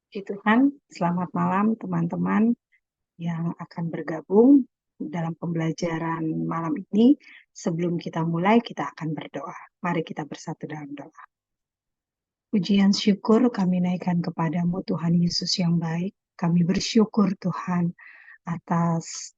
Puji Tuhan, selamat malam teman-teman yang akan bergabung dalam pembelajaran malam ini. Sebelum kita mulai, kita akan berdoa. Mari kita bersatu dalam doa. Pujian syukur kami naikkan kepadamu Tuhan Yesus yang baik. Kami bersyukur Tuhan atas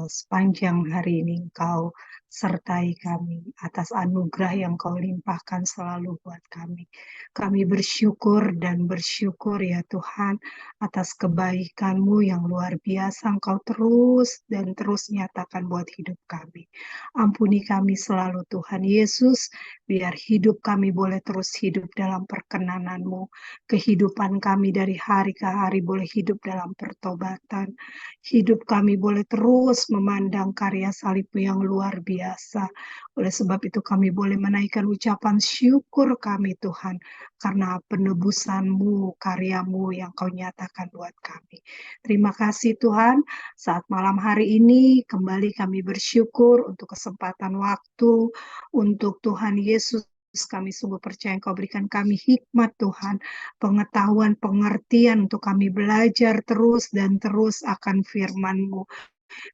sepanjang hari ini Engkau sertai kami, atas anugerah yang Kau limpahkan selalu buat kami. Kami bersyukur dan bersyukur ya Tuhan atas kebaikan-Mu yang luar biasa Engkau terus dan terus nyatakan buat hidup kami. Ampuni kami selalu Tuhan Yesus, biar hidup kami boleh terus hidup dalam perkenanan-Mu. Kehidupan kami dari hari ke hari boleh hidup dalam pertobatan. Hidup kami boleh terus memandang karya salib-Mu yang luar biasa. Oleh sebab itu kami boleh menaikkan ucapan syukur kami Tuhan, karena penebusan-Mu, karya-Mu yang Kau nyatakan buat kami. Terima kasih Tuhan, saat malam hari ini kembali kami bersyukur untuk kesempatan waktu, untuk Tuhan Yesus, kami sungguh percaya Engkau berikan kami hikmat Tuhan, pengetahuan, pengertian untuk kami belajar terus dan terus akan firman-Mu.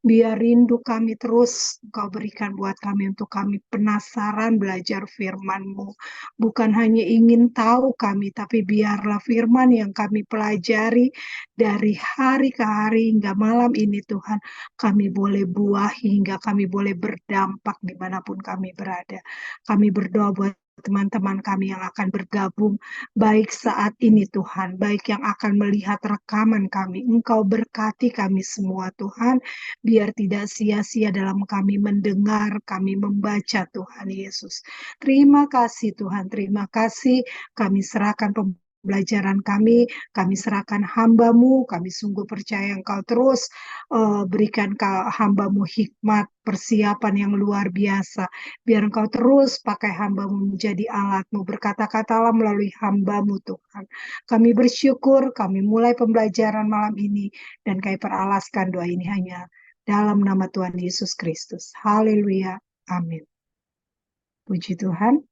Biar rindu kami terus Engkau berikan buat kami untuk kami penasaran belajar firman-Mu. Bukan hanya ingin tahu kami, tapi biarlah firman yang kami pelajari dari hari ke hari hingga malam ini Tuhan, kami boleh buah hingga kami boleh berdampak dimanapun kami berada. Kami berdoa buat teman-teman kami yang akan bergabung, baik saat ini Tuhan, baik yang akan melihat rekaman kami. Engkau berkati kami semua Tuhan, biar tidak sia-sia dalam kami mendengar, kami membaca Tuhan Yesus. Terima kasih Tuhan, terima kasih. Kami serahkan pembelajaran kami serahkan hamba-Mu, kami sungguh percaya Engkau terus berikan hamba-Mu hikmat, persiapan yang luar biasa. Biar Engkau terus pakai hamba-Mu menjadi alat-Mu, berkata-katalah melalui hamba-Mu Tuhan. Kami bersyukur, kami mulai pembelajaran malam ini, dan kami peralaskan doa ini hanya dalam nama Tuhan Yesus Kristus. Haleluya. Amin. Puji Tuhan.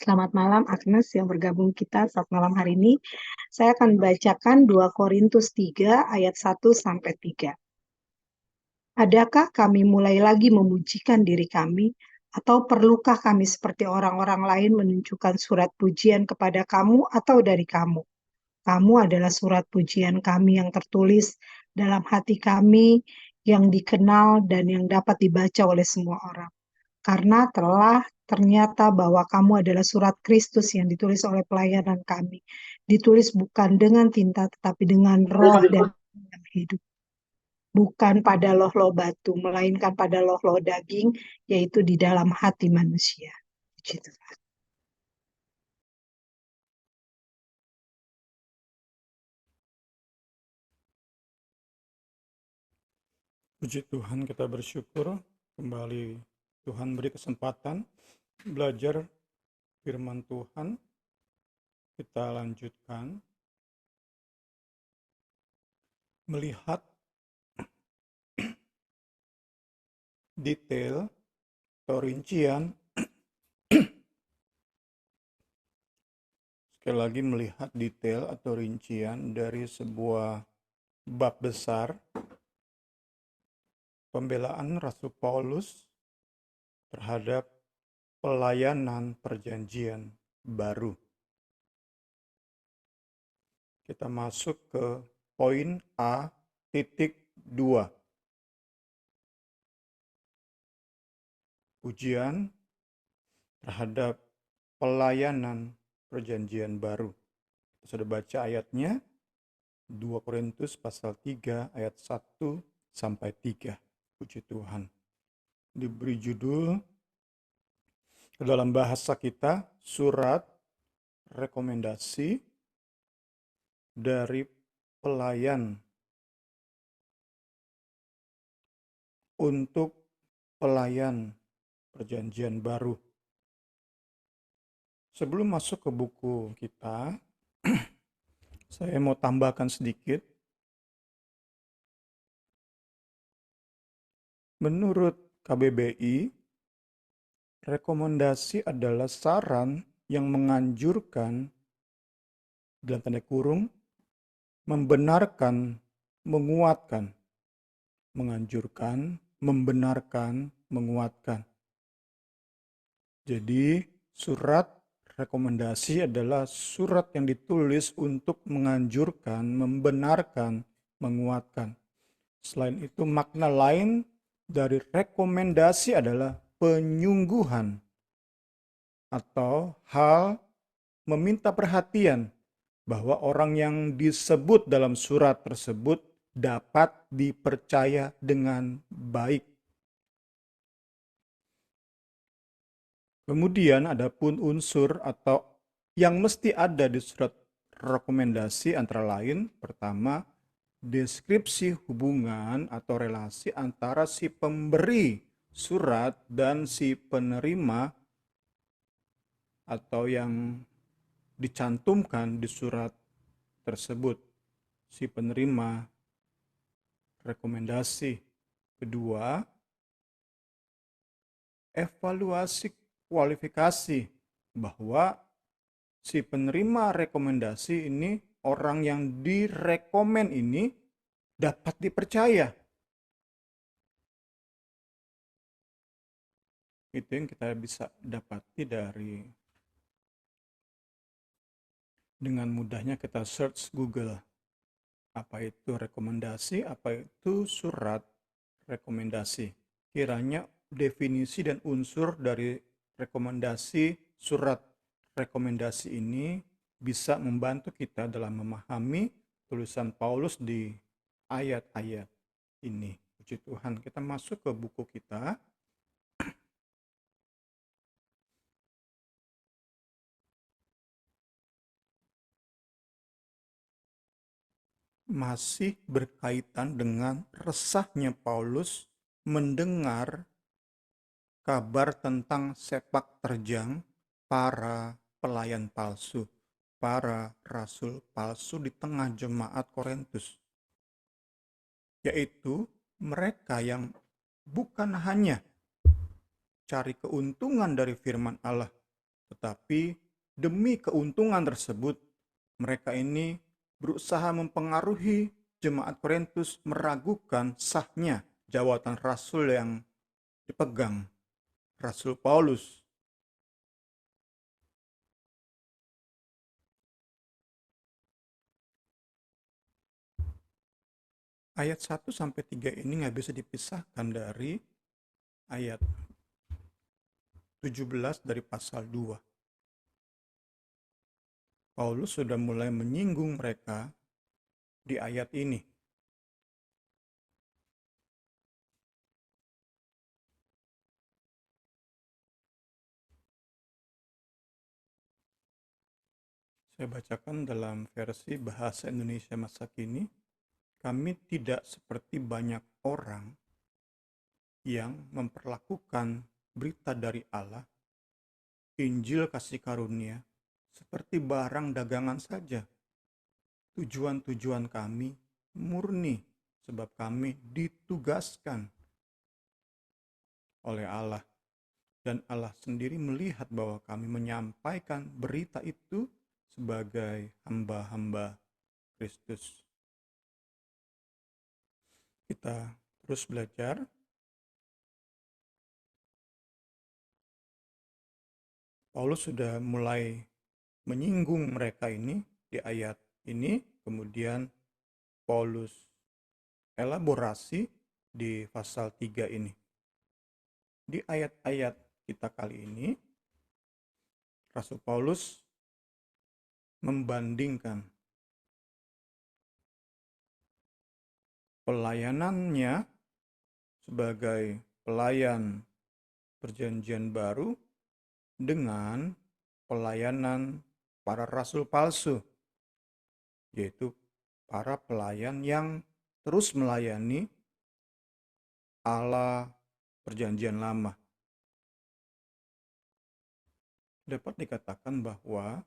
Selamat malam Agnes yang bergabung kita saat malam hari ini. Saya akan bacakan 2 Korintus 3 ayat 1 sampai 3. Adakah kami mulai lagi memujikan diri kami, atau perlukah kami seperti orang-orang lain menunjukkan surat pujian kepada kamu atau dari kamu? Kamu adalah surat pujian kami yang tertulis dalam hati kami, yang dikenal dan yang dapat dibaca oleh semua orang. Karena telah ternyata bahwa kamu adalah surat Kristus yang ditulis oleh pelayanan kami. Ditulis bukan dengan tinta, tetapi dengan roh dan yang hidup. Bukan pada loh-loh batu, melainkan pada loh-loh daging, yaitu di dalam hati manusia. Puji Tuhan. Puji Tuhan, kita bersyukur kembali Tuhan beri kesempatan belajar firman Tuhan. Kita lanjutkan melihat detail atau rincian, sekali lagi melihat detail atau rincian dari sebuah bab besar, pembelaan Rasul Paulus terhadap pelayanan perjanjian baru. Kita masuk ke poin A.2. Ujian terhadap pelayanan perjanjian baru. Kita sudah baca ayatnya, 2 Korintus pasal 3 ayat 1 sampai 3. Puji Tuhan. Diberi judul dalam bahasa kita, surat rekomendasi dari pelayan untuk pelayan perjanjian baru. Sebelum masuk ke buku kita, saya mau tambahkan sedikit. Menurut KBBI, rekomendasi adalah saran yang menganjurkan, dalam tanda kurung, membenarkan, menguatkan, menganjurkan, membenarkan, menguatkan. Jadi, surat rekomendasi adalah surat yang ditulis untuk menganjurkan, membenarkan, menguatkan. Selain itu, makna lain dari rekomendasi adalah penyungguhan atau hal meminta perhatian bahwa orang yang disebut dalam surat tersebut dapat dipercaya dengan baik. Kemudian adapun unsur atau yang mesti ada di surat rekomendasi antara lain, pertama, deskripsi hubungan atau relasi antara si pemberi surat dan si penerima atau yang dicantumkan di surat tersebut, si penerima rekomendasi. Kedua, evaluasi kualifikasi bahwa si penerima rekomendasi ini, orang yang direkomen ini dapat dipercaya. Itu yang kita bisa dapati dari dengan mudahnya kita search Google. Apa itu rekomendasi, apa itu surat rekomendasi. Kiranya definisi dan unsur dari rekomendasi surat rekomendasi ini bisa membantu kita dalam memahami tulisan Paulus di ayat-ayat ini. Puji Tuhan, kita masuk ke buku kita. Masih berkaitan dengan resahnya Paulus mendengar kabar tentang sepak terjang para pelayan palsu, para rasul palsu di tengah jemaat Korintus, yaitu mereka yang bukan hanya cari keuntungan dari firman Allah, tetapi demi keuntungan tersebut mereka ini berusaha mempengaruhi jemaat Korintus meragukan sahnya jawatan rasul yang dipegang Rasul Paulus. Ayat 1-3 ini nggak bisa dipisahkan dari ayat 17 dari pasal 2. Paulus sudah mulai menyinggung mereka di ayat ini. Saya bacakan dalam versi bahasa Indonesia masa kini. Kami tidak seperti banyak orang yang memperlakukan berita dari Allah, Injil kasih karunia, seperti barang dagangan saja. Tujuan-tujuan kami murni, sebab kami ditugaskan oleh Allah. Dan Allah sendiri melihat bahwa kami menyampaikan berita itu sebagai hamba-hamba Kristus. Kita terus belajar. Paulus sudah mulai menyinggung mereka ini di ayat ini, kemudian Paulus elaborasi di pasal 3 ini. Di ayat-ayat kita kali ini, Rasul Paulus membandingkan pelayanannya sebagai pelayan perjanjian baru dengan pelayanan para rasul palsu, yaitu para pelayan yang terus melayani Allah perjanjian lama. Dapat dikatakan bahwa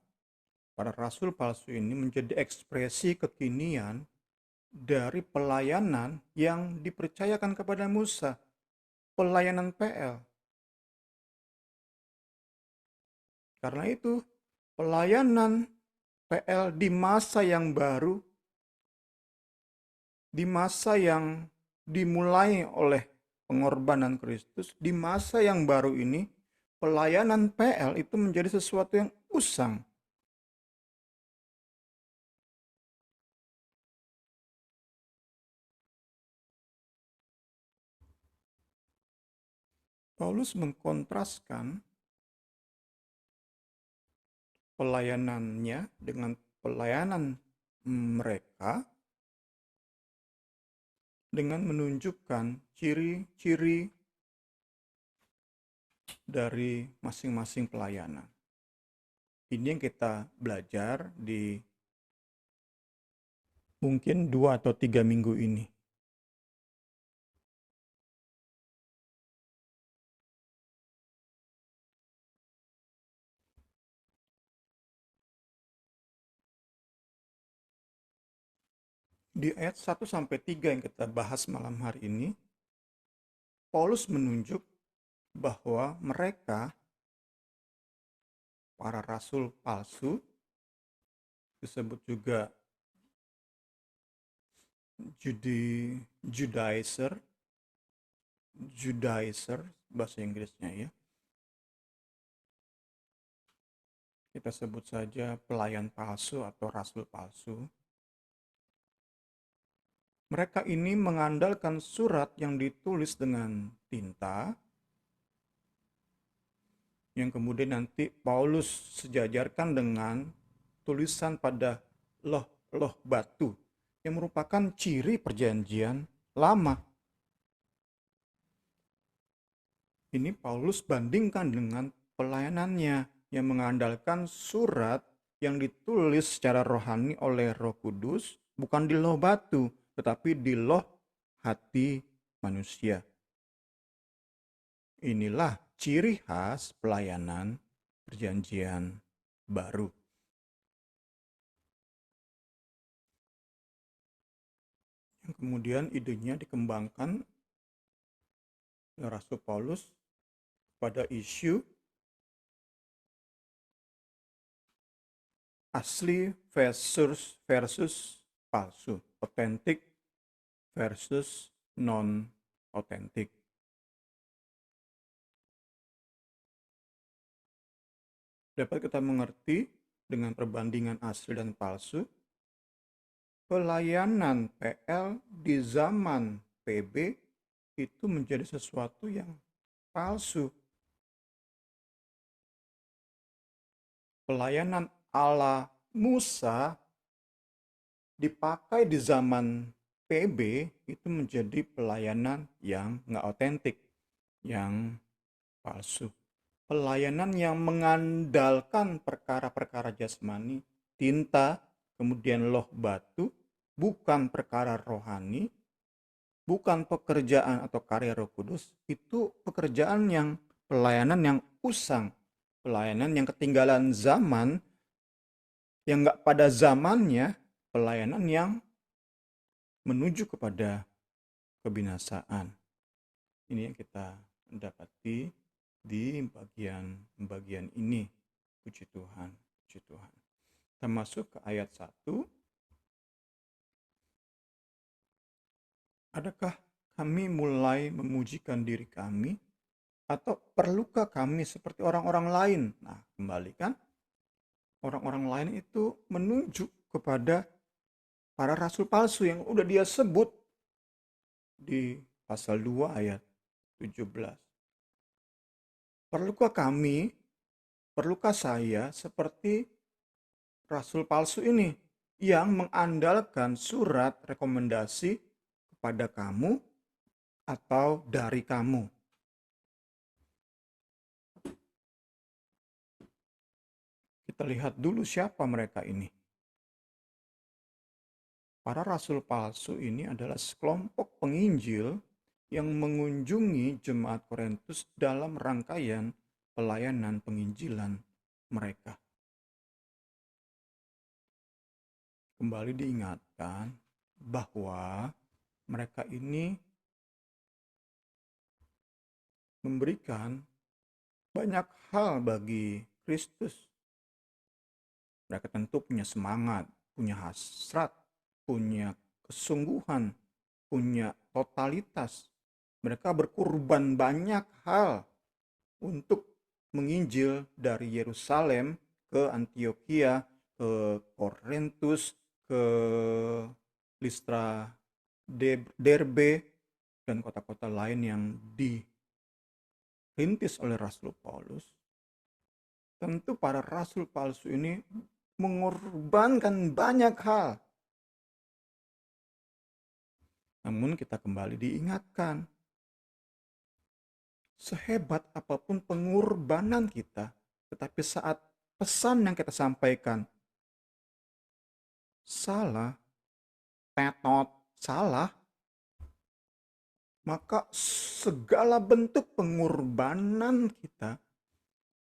para rasul palsu ini menjadi ekspresi kekinian dari pelayanan yang dipercayakan kepada Musa, pelayanan PL. Karena itu, pelayanan PL di masa yang baru di masa yang dimulai oleh pengorbanan Kristus, di masa yang baru ini, pelayanan PL itu menjadi sesuatu yang usang. Paulus mengkontraskan pelayanannya dengan pelayanan mereka dengan menunjukkan ciri-ciri dari masing-masing pelayanan. Ini yang kita belajar di mungkin 2 atau 3 minggu ini. Di ayat 1-3 yang kita bahas malam hari ini, Paulus menunjuk bahwa mereka, para rasul palsu, disebut juga Judaizer bahasa Inggrisnya ya. Kita sebut saja pelayan palsu atau rasul palsu. Mereka ini mengandalkan surat yang ditulis dengan tinta, yang kemudian nanti Paulus sejajarkan dengan tulisan pada loh batu, yang merupakan ciri perjanjian lama. Ini Paulus bandingkan dengan pelayanannya yang mengandalkan surat yang ditulis secara rohani oleh Roh Kudus, bukan di loh batu, tetapi di loh hati manusia. Inilah ciri khas pelayanan perjanjian baru. Yang kemudian idenya dikembangkan oleh Rasul Paulus pada isu asli versus palsu, otentik versus non-otentik. Dapat kita mengerti dengan perbandingan asli dan palsu, pelayanan PL di zaman PB itu menjadi sesuatu yang palsu. Pelayanan ala Musa dipakai di zaman PB itu menjadi pelayanan yang nggak otentik, yang palsu. Pelayanan yang mengandalkan perkara-perkara jasmani, tinta, kemudian loh batu, bukan perkara rohani, bukan pekerjaan atau karya Roh Kudus, itu pekerjaan yang pelayanan yang usang, pelayanan yang ketinggalan zaman, yang nggak pada zamannya, pelayanan yang menuju kepada kebinasaan. Ini yang kita dapati di bagian ini. Puji Tuhan, puji Tuhan. Kita masuk ke ayat 1. Adakah kami mulai memujikan diri kami? Atau perlukah kami seperti orang-orang lain? Nah, kembali kan, orang-orang lain itu menunjuk kepada para rasul palsu yang udah dia sebut di pasal 2 ayat 17. Perlukah saya seperti rasul palsu ini yang mengandalkan surat rekomendasi kepada kamu atau dari kamu? Kita lihat dulu siapa mereka ini. Para rasul palsu ini adalah sekelompok penginjil yang mengunjungi jemaat Korintus dalam rangkaian pelayanan penginjilan mereka. Kembali diingatkan bahwa mereka ini memberikan banyak hal bagi Kristus. Mereka tentu punya semangat, punya hasrat, punya kesungguhan punya totalitas. Mereka berkorban banyak hal untuk menginjil dari Yerusalem ke Antioquia, ke Korintus, ke Listra, Derbe, dan kota-kota lain yang dirintis oleh Rasul Paulus. Tentu para rasul palsu ini mengorbankan banyak hal. Namun kita kembali diingatkan, sehebat apapun pengorbanan kita, tetapi saat pesan yang kita sampaikan salah, tetot, salah, maka segala bentuk pengorbanan kita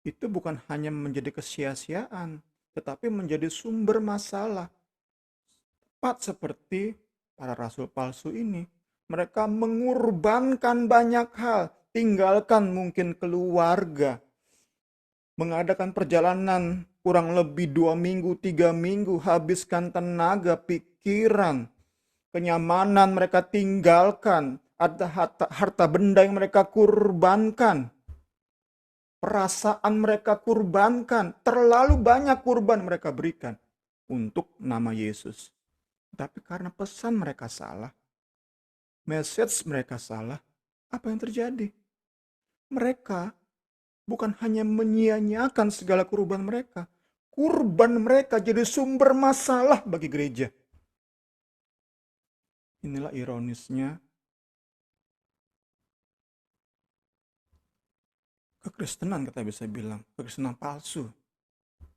itu bukan hanya menjadi kesia-siaan, tetapi menjadi sumber masalah. Tepat seperti para rasul palsu ini. Mereka mengorbankan banyak hal, tinggalkan mungkin keluarga, mengadakan perjalanan kurang lebih 2 minggu, 3 minggu, habiskan tenaga, pikiran, kenyamanan mereka tinggalkan, ada harta benda yang mereka kurbankan, perasaan mereka kurbankan, terlalu banyak kurban mereka berikan untuk nama Yesus. Tapi karena pesan mereka salah, message mereka salah, apa yang terjadi? Mereka bukan hanya menyia-nyiakan segala kurban mereka jadi sumber masalah bagi gereja. Inilah ironisnya kekristenan, kita bisa bilang kekristenan palsu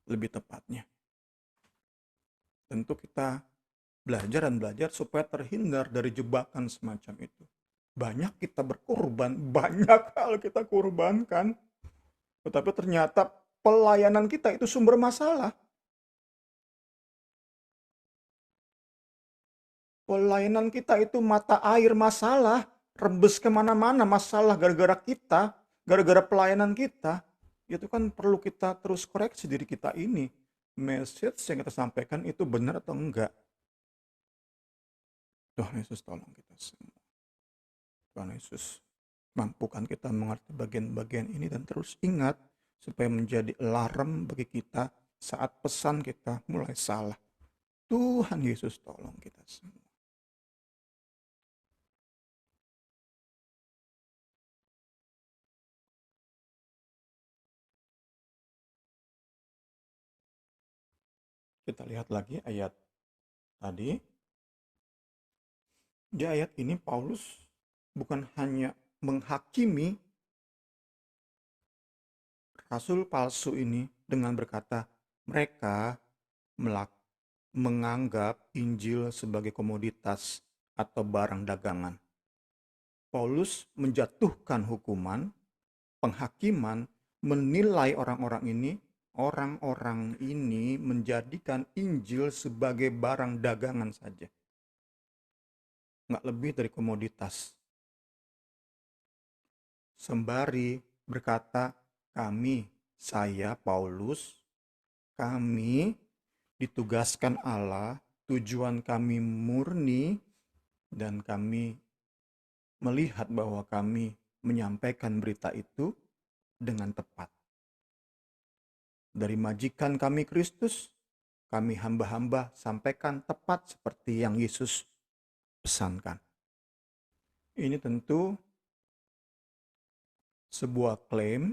lebih tepatnya. Tentu kita belajar supaya terhindar dari jebakan semacam itu. Banyak kita berkorban, banyak hal kita korbankan, tetapi ternyata pelayanan kita itu sumber masalah. Pelayanan kita itu mata air masalah, rembes kemana-mana masalah gara-gara kita, gara-gara pelayanan kita. Itu kan perlu kita terus koreksi diri kita ini. Message yang kita sampaikan itu benar atau enggak. Tuhan Yesus tolong kita semua. Tuhan Yesus mampukan kita mengerti bagian-bagian ini dan terus ingat supaya menjadi alarm bagi kita saat pesan kita mulai salah. Tuhan Yesus tolong kita semua. Kita lihat lagi ayat tadi. Di ayat ini Paulus bukan hanya menghakimi rasul palsu ini dengan berkata mereka menganggap Injil sebagai komoditas atau barang dagangan. Paulus menjatuhkan hukuman, penghakiman, menilai orang-orang ini menjadikan Injil sebagai barang dagangan saja. Nggak lebih dari komoditas. Sembari berkata, saya Paulus, kami ditugaskan Allah, tujuan kami murni, dan kami melihat bahwa kami menyampaikan berita itu dengan tepat. Dari majikan kami Kristus, kami hamba-hamba sampaikan tepat seperti yang Yesus pesankan. Ini tentu sebuah klaim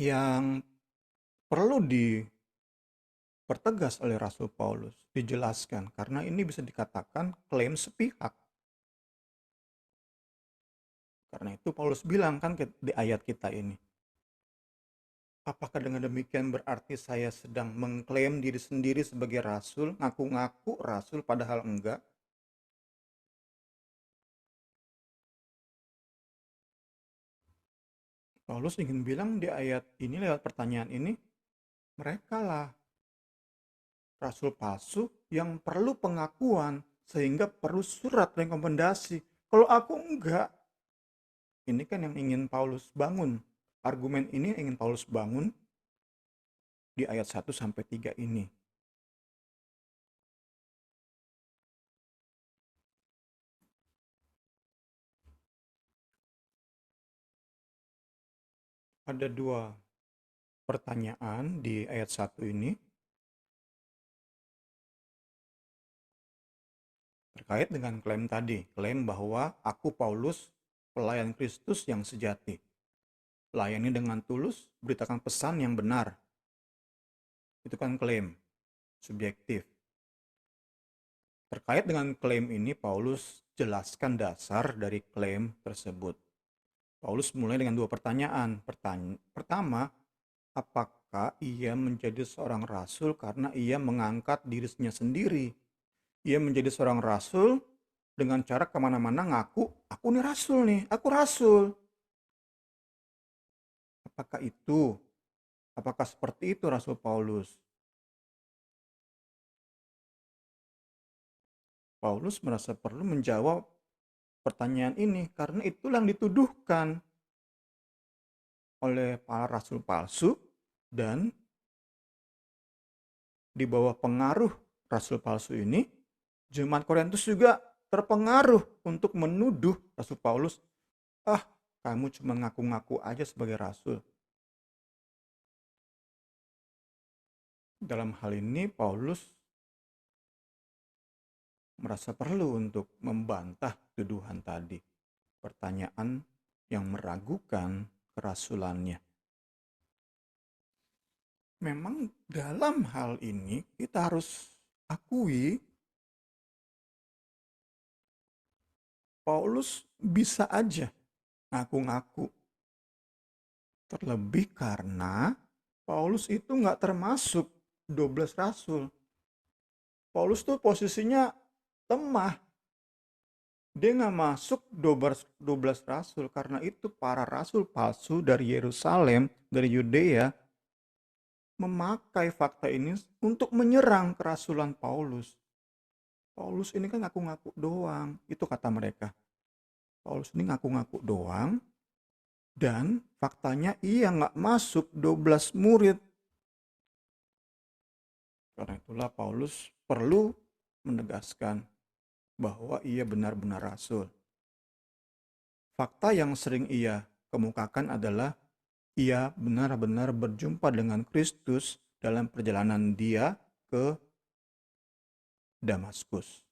yang perlu dipertegas oleh Rasul Paulus, dijelaskan, karena ini bisa dikatakan klaim sepihak. Karena itu Paulus bilang kan di ayat kita ini, apakah dengan demikian berarti saya sedang mengklaim diri sendiri sebagai rasul, ngaku-ngaku rasul padahal enggak? Paulus ingin bilang di ayat ini, lewat pertanyaan ini, mereka lah rasul palsu yang perlu pengakuan sehingga perlu surat rekomendasi. Kalau aku enggak, ini kan yang ingin Paulus bangun. Argumen ini ingin Paulus bangun di ayat 1-3 ini. Ada dua pertanyaan di ayat 1 ini terkait dengan klaim tadi. Klaim bahwa aku Paulus, pelayan Kristus yang sejati. Layani dengan tulus, beritakan pesan yang benar. Itu kan klaim, subjektif. Terkait dengan klaim ini, Paulus jelaskan dasar dari klaim tersebut. Paulus mulai dengan dua pertanyaan. Pertama, apakah ia menjadi seorang rasul karena ia mengangkat dirinya sendiri? Ia menjadi seorang rasul dengan cara kemana-mana ngaku, aku nih rasul nih, aku rasul. Apakah itu? Apakah seperti itu Rasul Paulus? Paulus merasa perlu menjawab pertanyaan ini karena itulah yang dituduhkan oleh para rasul palsu, dan di bawah pengaruh rasul palsu ini, jemaat Korintus juga terpengaruh untuk menuduh Rasul Paulus, ah kamu cuma ngaku-ngaku aja sebagai rasul. Dalam hal ini Paulus merasa perlu untuk membantah tuduhan tadi, pertanyaan yang meragukan kerasulannya. Memang dalam hal ini kita harus akui Paulus bisa aja ngaku-ngaku. Terlebih karena Paulus itu nggak termasuk 12 rasul. Paulus tuh posisinya lemah. Dia nggak masuk 12 rasul. Karena itu para rasul palsu dari Yerusalem, dari Yudea, memakai fakta ini untuk menyerang kerasulan Paulus. Paulus ini kan ngaku-ngaku doang, itu kata mereka. Paulus ini ngaku-ngaku doang, dan faktanya ia nggak masuk 12 murid. Karena itulah Paulus perlu menegaskan bahwa ia benar-benar rasul. Fakta yang sering ia kemukakan adalah ia benar-benar berjumpa dengan Kristus dalam perjalanan dia ke Damaskus,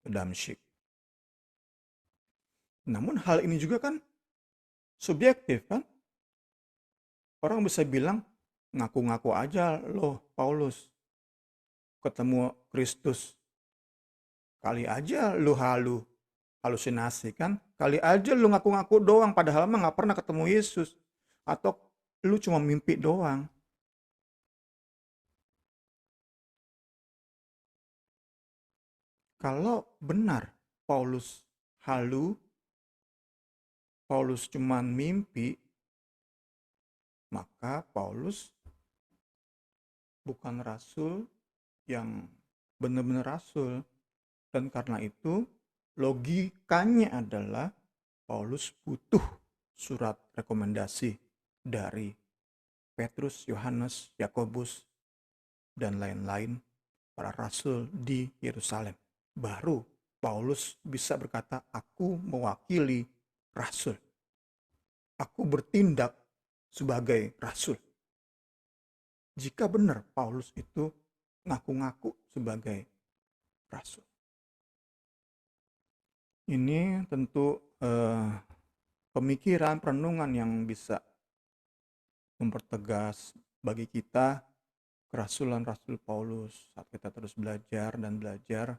ke Damsyik. Namun hal ini juga kan subjektif kan? Orang bisa bilang, ngaku-ngaku aja loh Paulus ketemu Kristus. Kali aja lu halusinasi kan? Kali aja lu ngaku-ngaku doang padahal mah nggak pernah ketemu Yesus. Atau lu cuma mimpi doang. Kalau benar Paulus halu, Paulus cuma mimpi, maka Paulus bukan rasul yang benar-benar rasul. Dan karena itu logikanya adalah Paulus butuh surat rekomendasi dari Petrus, Yohanes, Yakobus, dan lain-lain para rasul di Yerusalem. Baru Paulus bisa berkata, aku mewakili rasul. Aku bertindak sebagai rasul. Jika benar Paulus itu ngaku-ngaku sebagai rasul. Ini tentu pemikiran, perenungan yang bisa mempertegas bagi kita kerasulan Rasul Paulus saat kita terus belajar dan belajar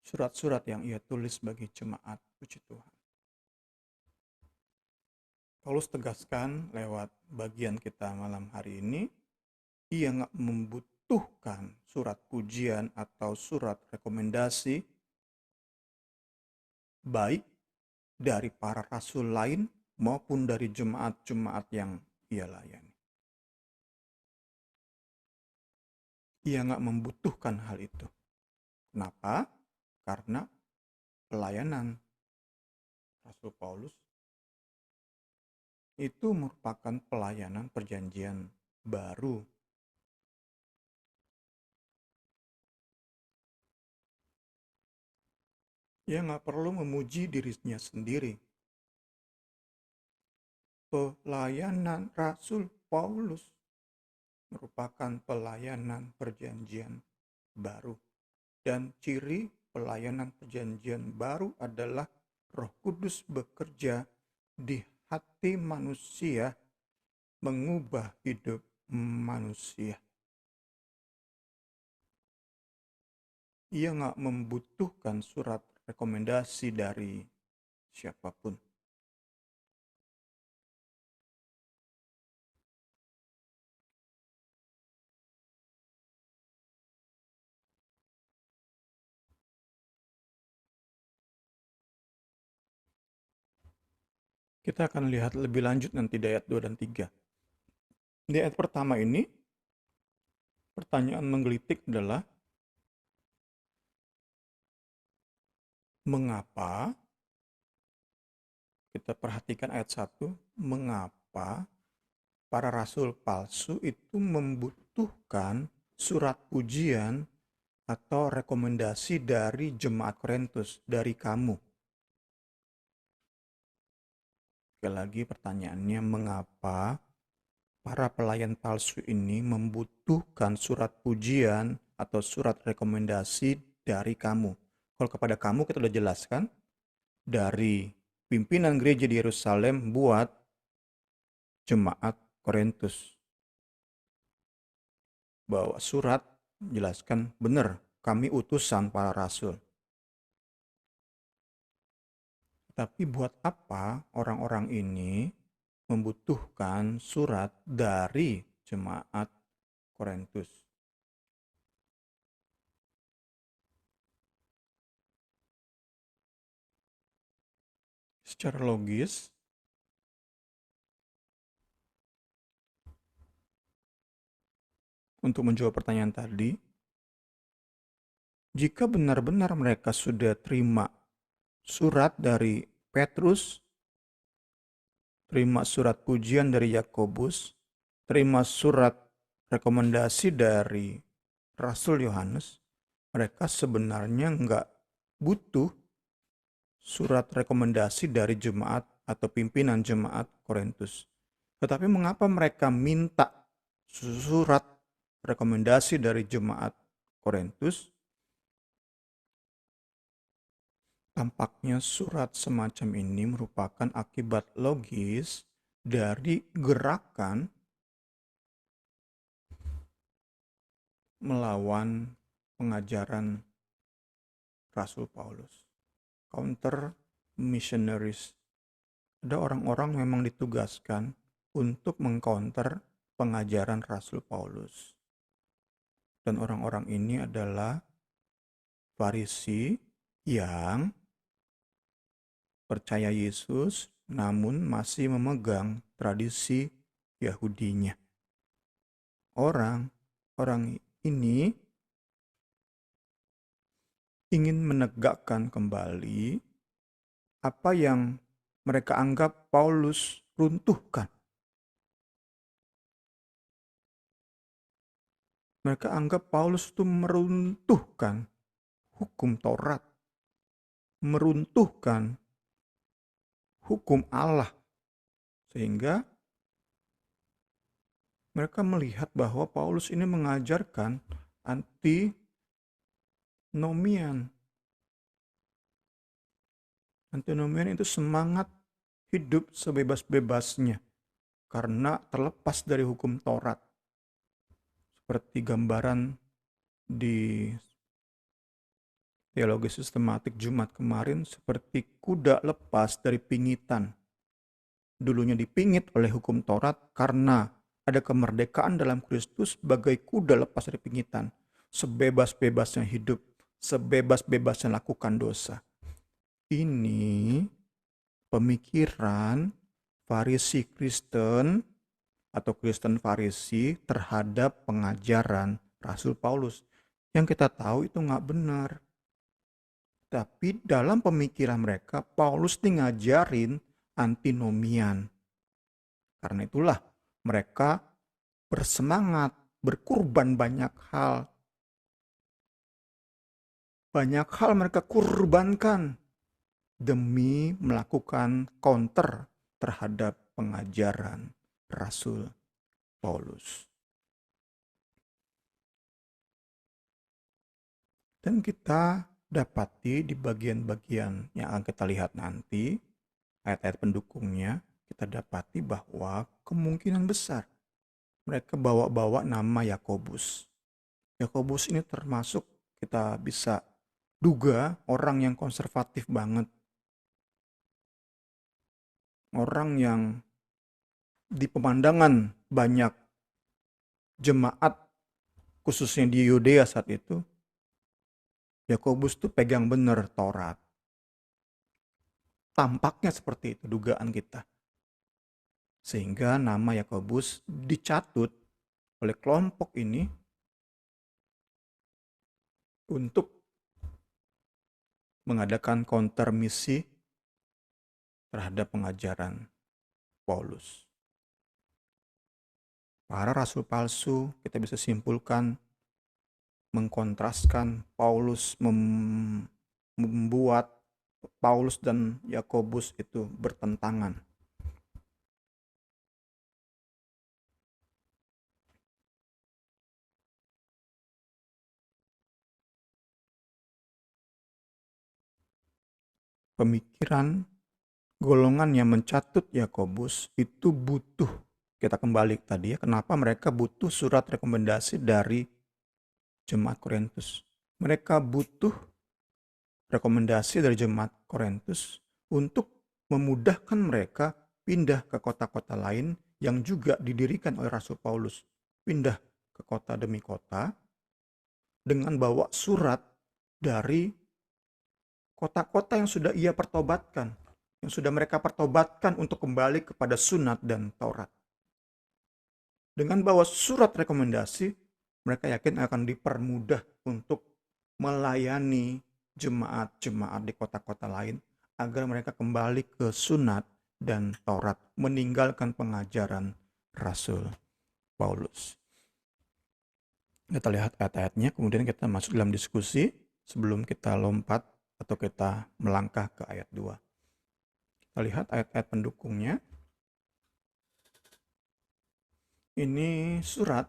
surat-surat yang ia tulis bagi jemaat puji Tuhan. Paulus tegaskan lewat bagian kita malam hari ini, ia nggak membutuhkan surat pujian atau surat rekomendasi baik dari para rasul lain maupun dari jemaat-jemaat yang ia layani. Ia nggak membutuhkan hal itu. Kenapa? Karena pelayanan Rasul Paulus itu merupakan pelayanan perjanjian baru. Ia nggak perlu memuji dirinya sendiri. pelayanan Rasul Paulus merupakan pelayanan perjanjian baru. Dan ciri pelayanan perjanjian baru adalah Roh Kudus bekerja di hati manusia, mengubah hidup manusia. Ia nggak membutuhkan surat rekomendasi dari siapapun. Kita akan lihat lebih lanjut nanti di ayat 2 dan 3. Di ayat pertama ini, pertanyaan menggelitik adalah, mengapa, kita perhatikan ayat 1, mengapa para rasul palsu itu membutuhkan surat pujian atau rekomendasi dari jemaat Korintus, dari kamu? Sekali lagi pertanyaannya, mengapa para pelayan palsu ini membutuhkan surat pujian atau surat rekomendasi dari kamu? Kalau kepada kamu kita sudah jelaskan, dari pimpinan gereja di Yerusalem buat jemaat Korintus. Bawa surat, jelaskan benar, kami utusan para rasul. Tapi buat apa orang-orang ini membutuhkan surat dari jemaat Korintus? Secara logis, untuk menjawab pertanyaan tadi, jika benar-benar mereka sudah terima surat dari Petrus, terima surat pujian dari Yakobus, terima surat rekomendasi dari Rasul Yohanes, mereka sebenarnya nggak butuh surat rekomendasi dari jemaat atau pimpinan jemaat Korintus. Tetapi mengapa mereka minta surat rekomendasi dari jemaat Korintus? Tampaknya surat semacam ini merupakan akibat logis dari gerakan melawan pengajaran Rasul Paulus. Counter missionaries. Ada orang-orang memang ditugaskan untuk mengcounter pengajaran Rasul Paulus. Dan orang-orang ini adalah Farisi yang percaya Yesus namun masih memegang tradisi Yahudinya. Orang ini ingin menegakkan kembali apa yang mereka anggap Paulus runtuhkan. Mereka anggap Paulus itu meruntuhkan hukum Taurat, meruntuhkan hukum Allah, sehingga mereka melihat bahwa Paulus ini mengajarkan antinomian. Antinomian itu semangat hidup sebebas-bebasnya karena terlepas dari hukum Taurat. Seperti gambaran di teologi sistematik Jumat kemarin, seperti kuda lepas dari pingitan. Dulunya dipingit oleh hukum Taurat karena ada kemerdekaan dalam Kristus sebagai kuda lepas dari pingitan. Sebebas-bebasnya hidup, sebebas-bebasnya lakukan dosa. Ini pemikiran Farisi Kristen atau Kristen Farisi terhadap pengajaran Rasul Paulus. Yang kita tahu itu nggak benar. Tapi dalam pemikiran mereka, Paulus ini ngajarin antinomian. Karena itulah mereka bersemangat, berkurban banyak hal. Banyak hal mereka kurbankan demi melakukan counter terhadap pengajaran Rasul Paulus. Dan kita dapati di bagian-bagian yang akan kita lihat nanti, ayat-ayat pendukungnya, kita dapati bahwa kemungkinan besar mereka bawa-bawa nama Yakobus. Yakobus ini termasuk kita bisa duga orang yang konservatif banget. Orang yang di pemandangan banyak jemaat, khususnya di Yudea saat itu, Yakobus tuh pegang bener Taurat. Tampaknya seperti itu dugaan kita. Sehingga nama Yakobus dicatut oleh kelompok ini untuk mengadakan counter misi terhadap pengajaran Paulus. Para rasul palsu, kita bisa simpulkan, mengkontraskan Paulus, membuat Paulus dan Yakobus itu bertentangan. Pemikiran golongan yang mencatut Yakobus itu butuh, kita kembali tadi ya, kenapa mereka butuh surat rekomendasi dari jemaat Korintus. Mereka butuh rekomendasi dari jemaat Korintus untuk memudahkan mereka pindah ke kota-kota lain yang juga didirikan oleh Rasul Paulus. Pindah ke kota demi kota dengan bawa surat dari kota-kota yang sudah ia pertobatkan, yang sudah mereka pertobatkan untuk kembali kepada sunat dan Taurat. Dengan bawa surat rekomendasi, mereka yakin akan dipermudah untuk melayani jemaat-jemaat di kota-kota lain agar mereka kembali ke sunat dan Taurat, meninggalkan pengajaran Rasul Paulus. Kita lihat ayat-ayatnya, kemudian kita masuk dalam diskusi sebelum kita lompat atau kita melangkah ke ayat 2. Kita lihat ayat-ayat pendukungnya. Ini surat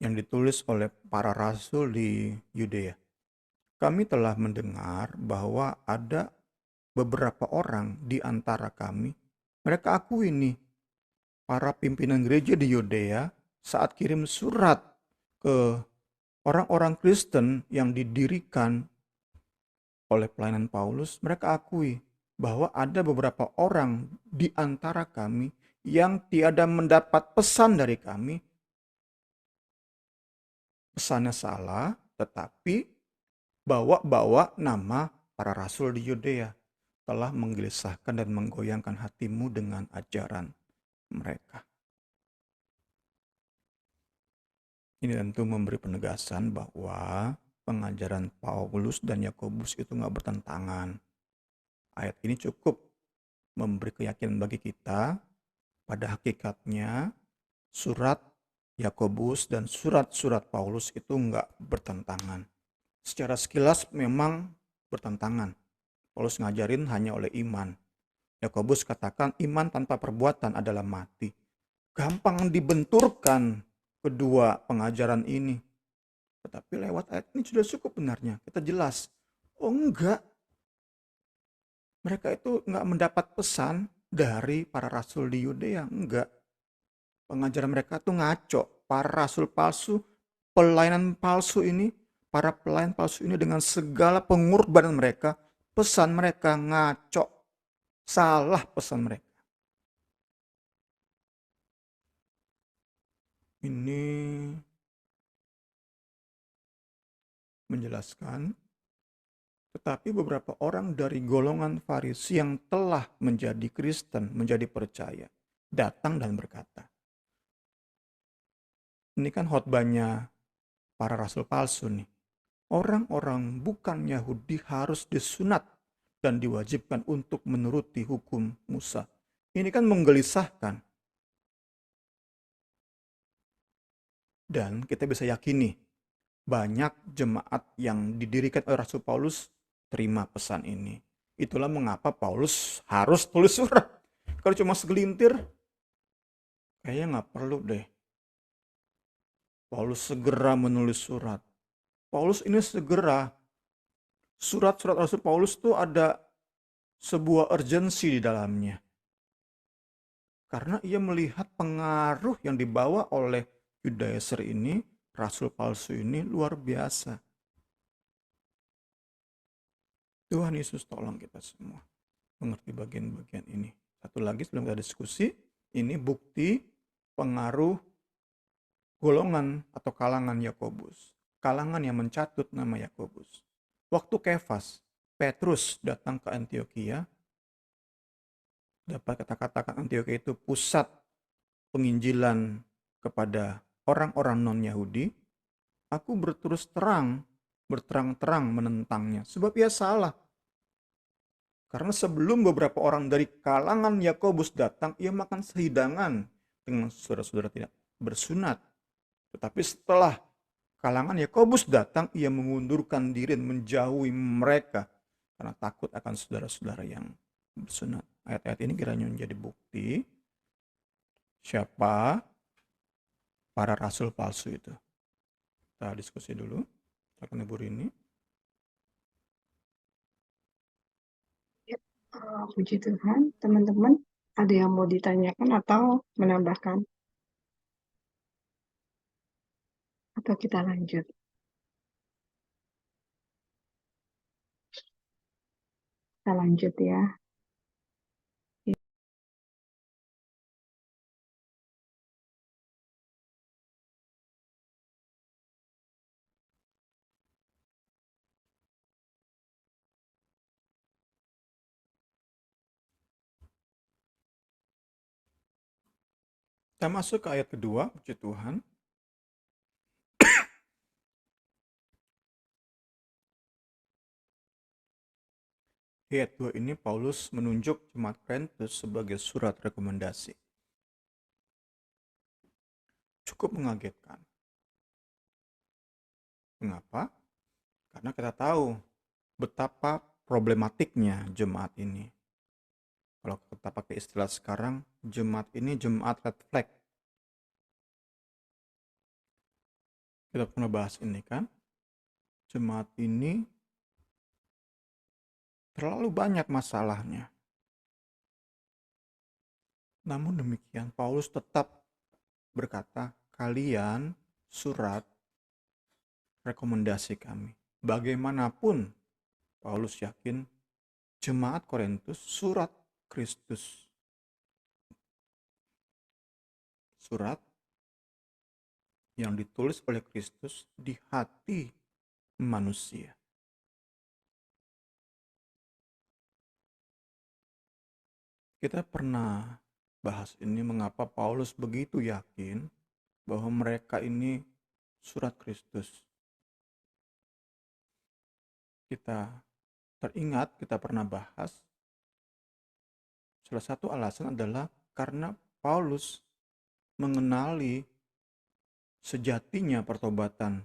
yang ditulis oleh para rasul di Yudea. Kami telah mendengar bahwa ada beberapa orang di antara kami, mereka akui nih, para pimpinan gereja di Yudea saat kirim surat ke orang-orang Kristen yang didirikan oleh pelayanan Paulus, mereka akui bahwa ada beberapa orang di antara kami yang tiada mendapat pesan dari kami. Pesannya salah, tetapi bawa-bawa nama para rasul di Yudea telah menggelisahkan dan menggoyangkan hatimu dengan ajaran mereka. Ini tentu memberi penegasan bahwa pengajaran Paulus dan Yakobus itu nggak bertentangan. Ayat ini cukup memberi keyakinan bagi kita, pada hakikatnya surat Yakobus dan surat-surat Paulus itu nggak bertentangan. Secara sekilas memang bertentangan. Paulus ngajarin hanya oleh iman. Yakobus katakan iman tanpa perbuatan adalah mati. Gampang dibenturkan kedua pengajaran ini. Tetapi lewat ayat ini sudah cukup benarnya. Kita jelas. Oh enggak. Mereka itu enggak mendapat pesan dari para rasul di Yudea. Enggak. Pengajaran mereka itu ngaco. Para rasul palsu, pelayanan palsu ini, para pelayan palsu ini dengan segala pengorbanan mereka, pesan mereka ngaco. Salah pesan mereka. Ini menjelaskan, tetapi beberapa orang dari golongan Farisi yang telah menjadi Kristen, menjadi percaya, datang dan berkata, ini kan khotbahnya para rasul palsu nih. Orang-orang bukan Yahudi harus disunat dan diwajibkan untuk menuruti hukum Musa. Ini kan menggelisahkan. Dan kita bisa yakini, banyak jemaat yang didirikan oleh Rasul Paulus terima pesan ini. Itulah mengapa Paulus harus tulis surat. Kalau cuma segelintir, kayaknya nggak perlu deh. Paulus segera menulis surat. Paulus ini segera, surat-surat Rasul Paulus tuh ada sebuah urgensi di dalamnya. Karena ia melihat pengaruh yang dibawa oleh Judaizer ini, Rasul palsu ini luar biasa. Tuhan Yesus tolong kita semua mengerti bagian-bagian ini. Satu lagi sebelum kita diskusi, ini bukti pengaruh golongan atau kalangan Yakobus. Kalangan yang mencatut nama Yakobus. Waktu Kefas, Petrus datang ke Antioquia, dapat kita katakan Antioquia itu pusat penginjilan kepada orang-orang non-Yahudi, aku berterang-terang menentangnya. Sebab ia salah. Karena sebelum beberapa orang dari kalangan Yakobus datang, ia makan sehidangan dengan saudara-saudara tidak bersunat. Tetapi setelah kalangan Yakobus datang, ia mengundurkan diri dan menjauhi mereka karena takut akan saudara-saudara yang bersunat. Ayat-ayat ini kiranya menjadi bukti siapa para rasul palsu itu. Kita diskusi dulu. Akan Ibu Rini. Puji Tuhan, teman-teman, ada yang mau ditanyakan atau menambahkan? Atau kita lanjut? Kita lanjut ya. Kita masuk ke ayat kedua, puji Tuhan. Di ayat 2 ini Paulus menunjuk jemaat Korintus sebagai surat rekomendasi. Cukup mengagetkan. Mengapa? Karena kita tahu betapa problematiknya jemaat ini. Kalau kita pakai istilah sekarang, jemaat ini jemaat red flag. Kita pernah bahas ini kan? Jemaat ini terlalu banyak masalahnya. Namun demikian, Paulus tetap berkata, kalian surat rekomendasi kami. Bagaimanapun, Paulus yakin jemaat Korintus surat Kristus. Surat yang ditulis oleh Kristus di hati manusia. Kita pernah bahas ini mengapa Paulus begitu yakin bahwa mereka ini surat Kristus. Kita teringat, kita pernah bahas, salah satu alasan adalah karena Paulus mengenali sejatinya pertobatan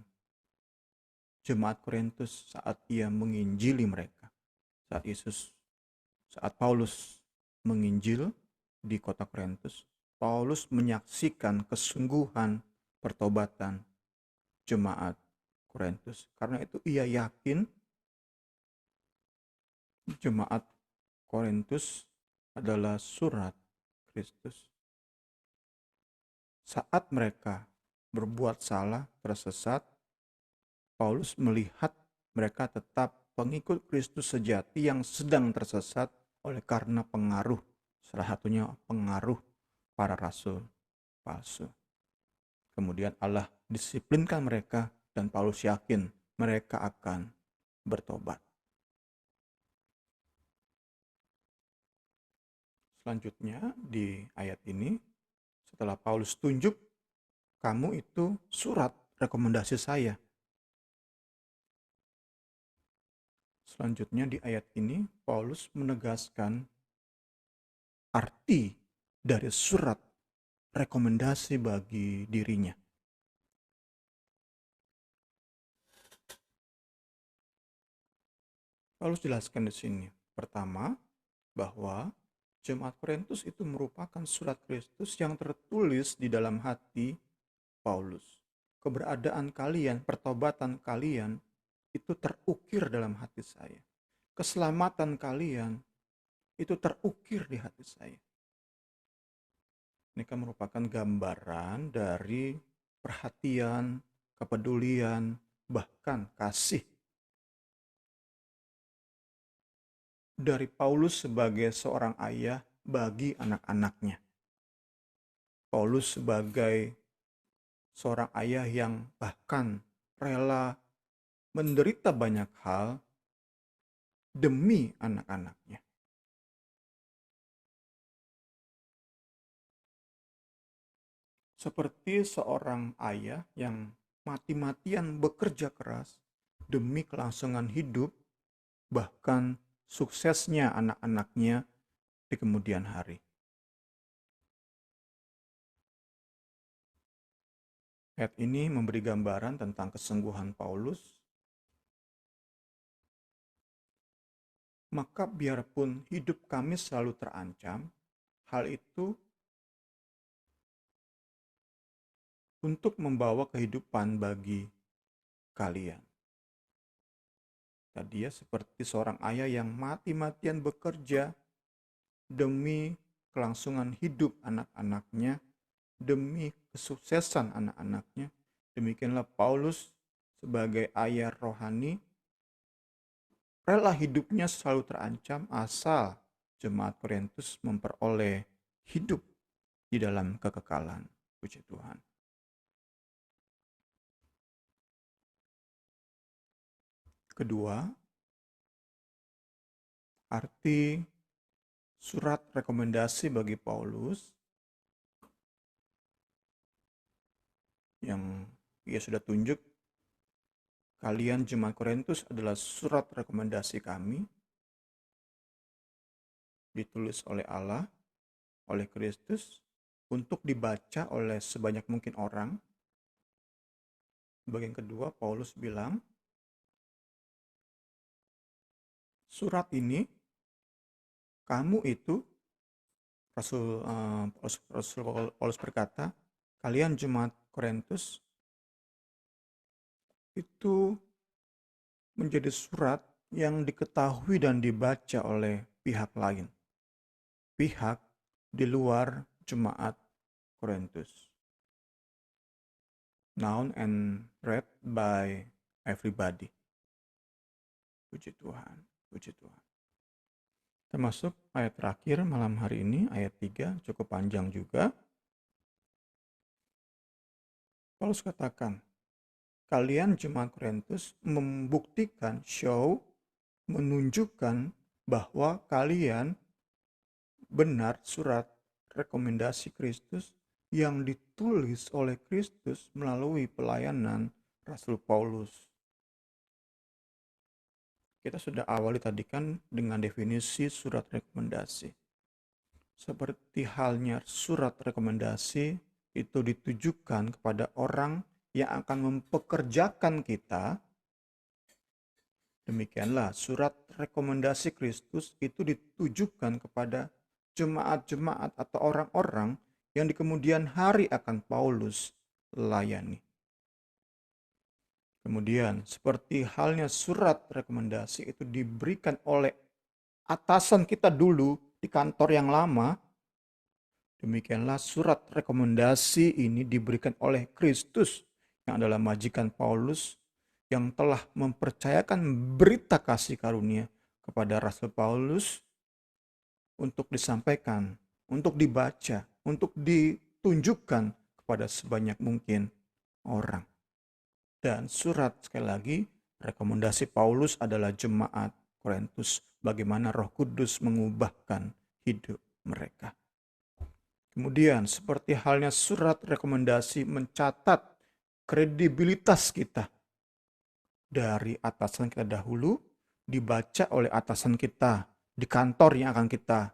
jemaat Korintus saat ia menginjili mereka. Saat Paulus menginjil di kota Korintus, Paulus menyaksikan kesungguhan pertobatan jemaat Korintus. Karena itu ia yakin jemaat Korintus adalah surat Kristus. Saat mereka berbuat salah, tersesat, Paulus melihat mereka tetap pengikut Kristus sejati yang sedang tersesat oleh karena pengaruh, salah satunya pengaruh para rasul palsu. Kemudian Allah disiplinkan mereka dan Paulus yakin mereka akan bertobat. Selanjutnya di ayat ini, setelah Paulus tunjuk, kamu itu surat rekomendasi saya. Selanjutnya di ayat ini, Paulus menegaskan arti dari surat rekomendasi bagi dirinya. Paulus jelaskan di sini. Pertama, bahwa Jemaat Korintus itu merupakan surat Kristus yang tertulis di dalam hati Paulus. Keberadaan kalian, pertobatan kalian itu terukir dalam hati saya. Keselamatan kalian itu terukir di hati saya. Ini kan merupakan gambaran dari perhatian, kepedulian, bahkan kasih dari Paulus sebagai seorang ayah bagi anak-anaknya. Paulus sebagai seorang ayah yang bahkan rela menderita banyak hal demi anak-anaknya. Seperti seorang ayah yang mati-matian bekerja keras demi kelangsungan hidup, bahkan suksesnya anak-anaknya di kemudian hari. Ayat ini memberi gambaran tentang kesungguhan Paulus. Maka biarpun hidup kami selalu terancam, hal itu untuk membawa kehidupan bagi kalian. Dia seperti seorang ayah yang mati-matian bekerja demi kelangsungan hidup anak-anaknya, demi kesuksesan anak-anaknya. Demikianlah Paulus sebagai ayah rohani, rela hidupnya selalu terancam asal jemaat Korintus memperoleh hidup di dalam kekekalan. Puji Tuhan. Kedua, arti surat rekomendasi bagi Paulus yang ia sudah tunjuk, kalian jemaat Korintus adalah surat rekomendasi kami, ditulis oleh Allah, oleh Kristus, untuk dibaca oleh sebanyak mungkin orang. Bagian kedua, Paulus bilang, surat ini, kamu itu, Rasul Paulus berkata, kalian jemaat Korintus itu menjadi surat yang diketahui dan dibaca oleh pihak lain. Pihak di luar jemaat Korintus. Known and read by everybody. Puji Tuhan, puji Tuhan. Termasuk ayat terakhir malam hari ini, ayat 3, cukup panjang juga. Paulus katakan, kalian jemaat Korintus membuktikan, menunjukkan bahwa kalian benar surat rekomendasi Kristus yang ditulis oleh Kristus melalui pelayanan Rasul Paulus. Kita sudah awali tadi kan dengan definisi surat rekomendasi. Seperti halnya surat rekomendasi itu ditujukan kepada orang yang akan mempekerjakan kita. Demikianlah surat rekomendasi Kristus itu ditujukan kepada jemaat-jemaat atau orang-orang yang di kemudian hari akan Paulus layani. Kemudian seperti halnya surat rekomendasi itu diberikan oleh atasan kita dulu di kantor yang lama, demikianlah surat rekomendasi ini diberikan oleh Kristus yang adalah majikan Paulus yang telah mempercayakan berita kasih karunia kepada Rasul Paulus untuk disampaikan, untuk dibaca, untuk ditunjukkan kepada sebanyak mungkin orang. Dan surat, sekali lagi, rekomendasi Paulus adalah jemaat Korintus, bagaimana Roh Kudus mengubahkan hidup mereka. Kemudian, seperti halnya surat rekomendasi mencatat kredibilitas kita dari atasan kita dahulu, dibaca oleh atasan kita di kantor yang akan kita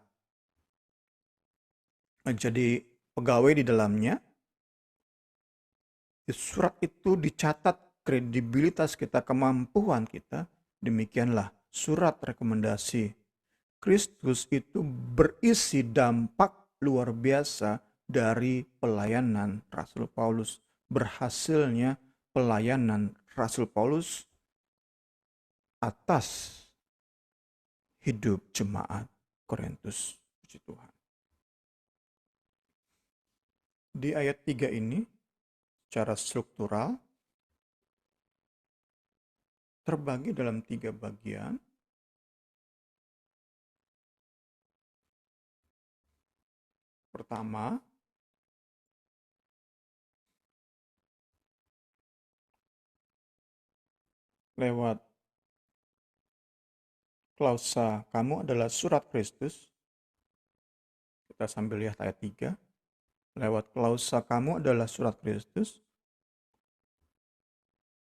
menjadi pegawai di dalamnya. Di surat itu dicatat kredibilitas kita, kemampuan kita. Demikianlah surat rekomendasi Kristus itu berisi dampak luar biasa dari pelayanan Rasul Paulus. Berhasilnya pelayanan Rasul Paulus atas hidup jemaat Korintus. Puji Tuhan. Di ayat 3 ini, secara struktural, terbagi dalam 3 bagian. Pertama, lewat klausa kamu adalah surat Kristus. Kita sambil lihat ayat 3. Lewat klausa kamu adalah surat Kristus.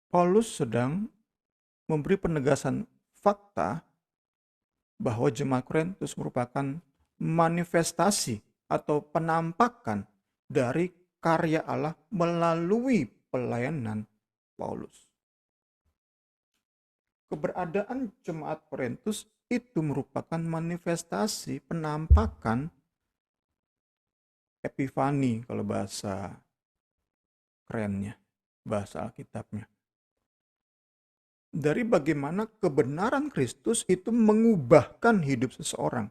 Paulus sedang memberi penegasan fakta bahwa jemaat Korintus merupakan manifestasi atau penampakan dari karya Allah melalui pelayanan Paulus. Keberadaan jemaat Korintus itu merupakan manifestasi penampakan epifani kalau bahasa kerennya, bahasa Alkitabnya. Dari bagaimana kebenaran Kristus itu mengubahkan hidup seseorang.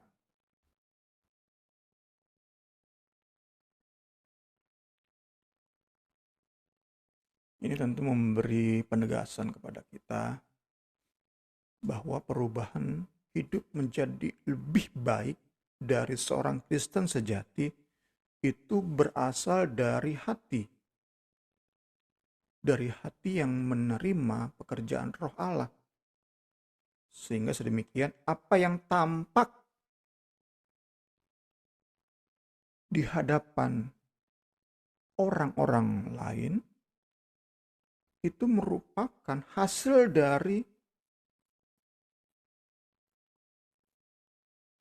Ini tentu memberi penegasan kepada kita bahwa perubahan hidup menjadi lebih baik dari seorang Kristen sejati itu berasal dari hati. Dari hati yang menerima pekerjaan Roh Allah. Sehingga sedemikian apa yang tampak di hadapan orang-orang lain itu merupakan hasil dari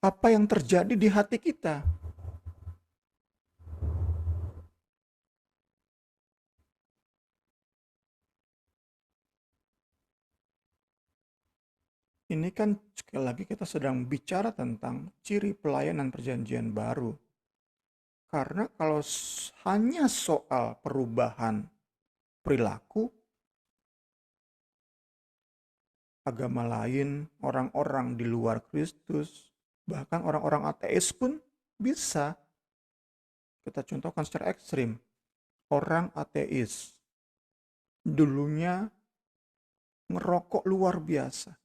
apa yang terjadi di hati kita. Ini kan sekali lagi kita sedang bicara tentang ciri pelayanan perjanjian baru. Karena kalau hanya soal perubahan perilaku, agama lain, orang-orang di luar Kristus, bahkan orang-orang ateis pun bisa. Kita contohkan secara ekstrim. Orang ateis dulunya ngerokok luar biasa.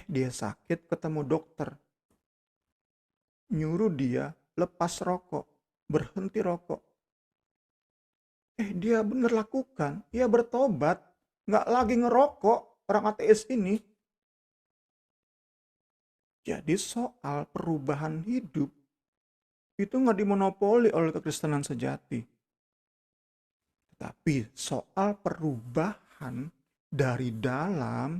Dia sakit ketemu dokter. Nyuruh dia lepas rokok, berhenti rokok. Dia benar lakukan, dia bertobat, nggak lagi ngerokok orang ateis ini. Jadi soal perubahan hidup itu nggak dimonopoli oleh kekristenan sejati. Tapi soal perubahan dari dalam,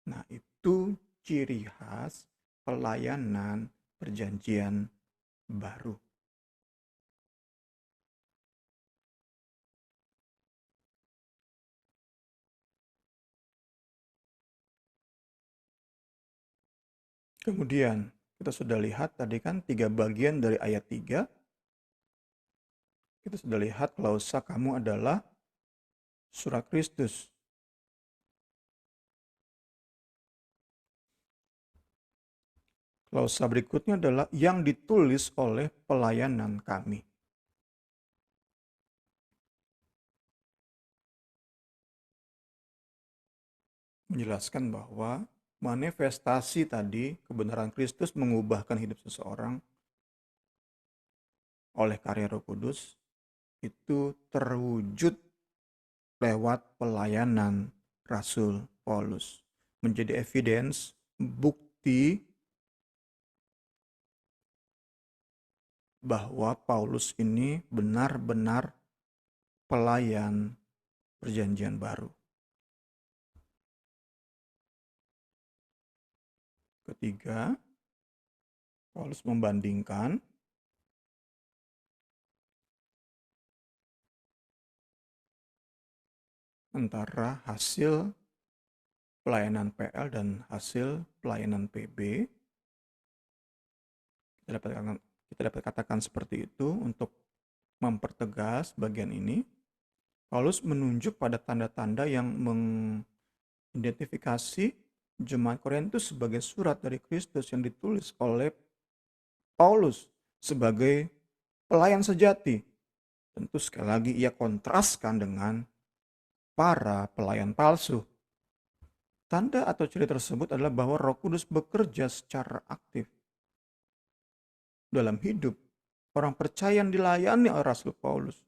nah itu ciri khas pelayanan perjanjian baru. Kemudian kita sudah lihat tadi kan 3 bagian dari ayat 3. Kita sudah lihat klausa kamu adalah surat Kristus. Klausa berikutnya adalah yang ditulis oleh pelayanan kami. Menjelaskan bahwa manifestasi tadi kebenaran Kristus mengubahkan hidup seseorang oleh karya Roh Kudus itu terwujud lewat pelayanan Rasul Paulus. Menjadi evidence, bukti bahwa Paulus ini benar-benar pelayan perjanjian baru. Ketiga, Paulus membandingkan antara hasil pelayanan PL dan hasil pelayanan PB. Kita dapat katakan seperti itu untuk mempertegas bagian ini. Paulus menunjuk pada tanda-tanda yang mengidentifikasi jemaat Korintus sebagai surat dari Kristus yang ditulis oleh Paulus sebagai pelayan sejati. Tentu sekali lagi ia kontraskan dengan para pelayan palsu. Tanda atau ciri tersebut adalah bahwa Roh Kudus bekerja secara aktif dalam hidup orang percaya yang dilayani oleh Rasul Paulus,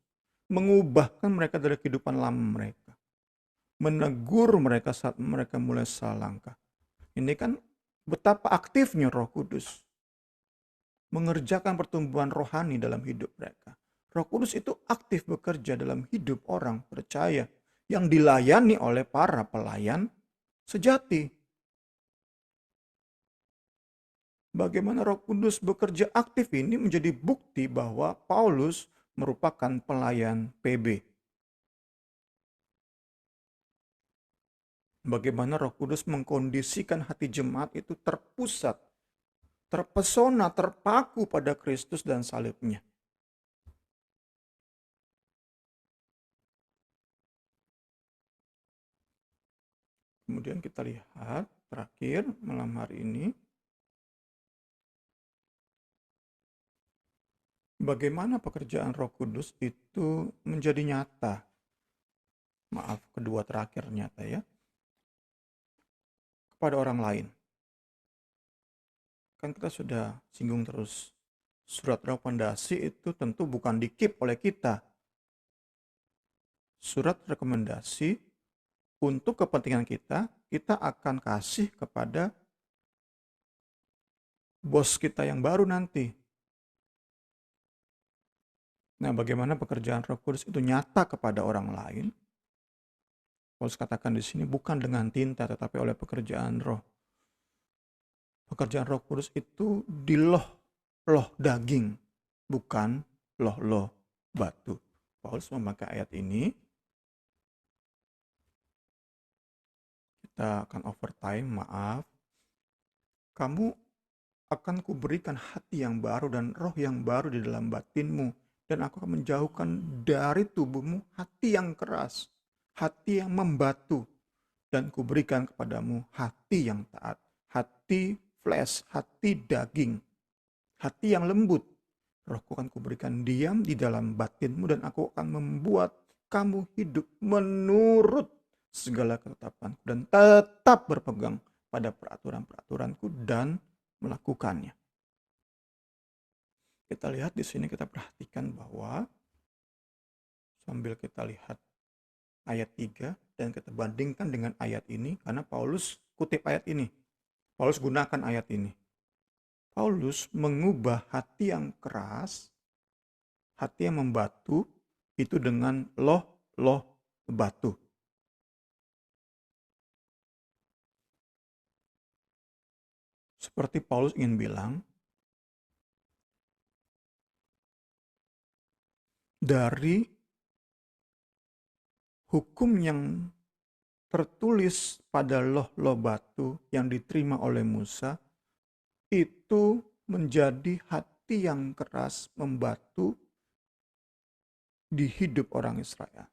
mengubahkan mereka dari kehidupan lama mereka, menegur mereka saat mereka mulai salah langkah. Ini kan betapa aktifnya Roh Kudus mengerjakan pertumbuhan rohani dalam hidup mereka. Roh Kudus itu aktif bekerja dalam hidup orang percaya yang dilayani oleh para pelayan sejati. Bagaimana Roh Kudus bekerja aktif ini menjadi bukti bahwa Paulus merupakan pelayan PB. Bagaimana Roh Kudus mengkondisikan hati jemaat itu terpusat, terpesona, terpaku pada Kristus dan salibnya. Kemudian kita lihat terakhir malam hari ini, bagaimana pekerjaan Roh Kudus itu menjadi nyata. Maaf, kedua terakhir nyata ya. Kepada orang lain. Kan kita sudah singgung terus. Surat rekomendasi itu tentu bukan dikip oleh kita. Surat rekomendasi untuk kepentingan kita akan kasih kepada bos kita yang baru nanti. Nah, bagaimana pekerjaan Roh Kudus itu nyata kepada orang lain? Paulus katakan di sini bukan dengan tinta tetapi oleh pekerjaan Roh. Pekerjaan Roh Kudus itu di loh daging, bukan loh batu. Paulus memakai ayat ini. Kita akan overtime, maaf. Kamu akan kuberikan hati yang baru dan roh yang baru di dalam batinmu. Dan aku akan menjauhkan dari tubuhmu hati yang keras, hati yang membatu. Dan kuberikan kepadamu hati yang taat, hati flesh, hati daging, hati yang lembut. Rohku akan kuberikan diam di dalam batinmu dan aku akan membuat kamu hidup menurut segala ketetapanku dan tetap berpegang pada peraturan-peraturanku dan melakukannya. Kita lihat di sini, kita perhatikan bahwa sambil kita lihat ayat 3 dan kita bandingkan dengan ayat ini, karena Paulus kutip ayat ini. Paulus gunakan ayat ini. Paulus mengubah hati yang keras, hati yang membatu, itu dengan loh batu. Seperti Paulus ingin bilang, dari hukum yang tertulis pada loh batu yang diterima oleh Musa, itu menjadi hati yang keras membatu di hidup orang Israel.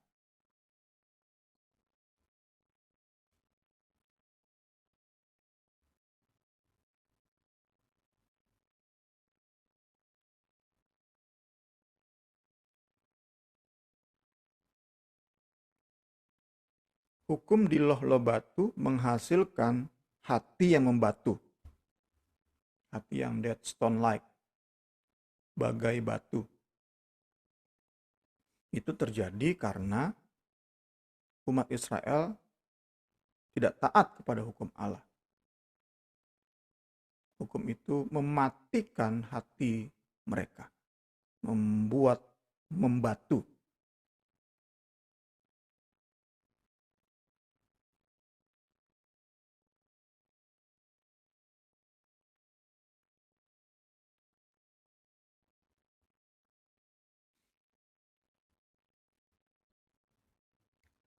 Hukum di loh batu menghasilkan hati yang membatu. Hati yang dead stone like. Bagai batu. Itu terjadi karena umat Israel tidak taat kepada hukum Allah. Hukum itu mematikan hati mereka. Membuat membatu.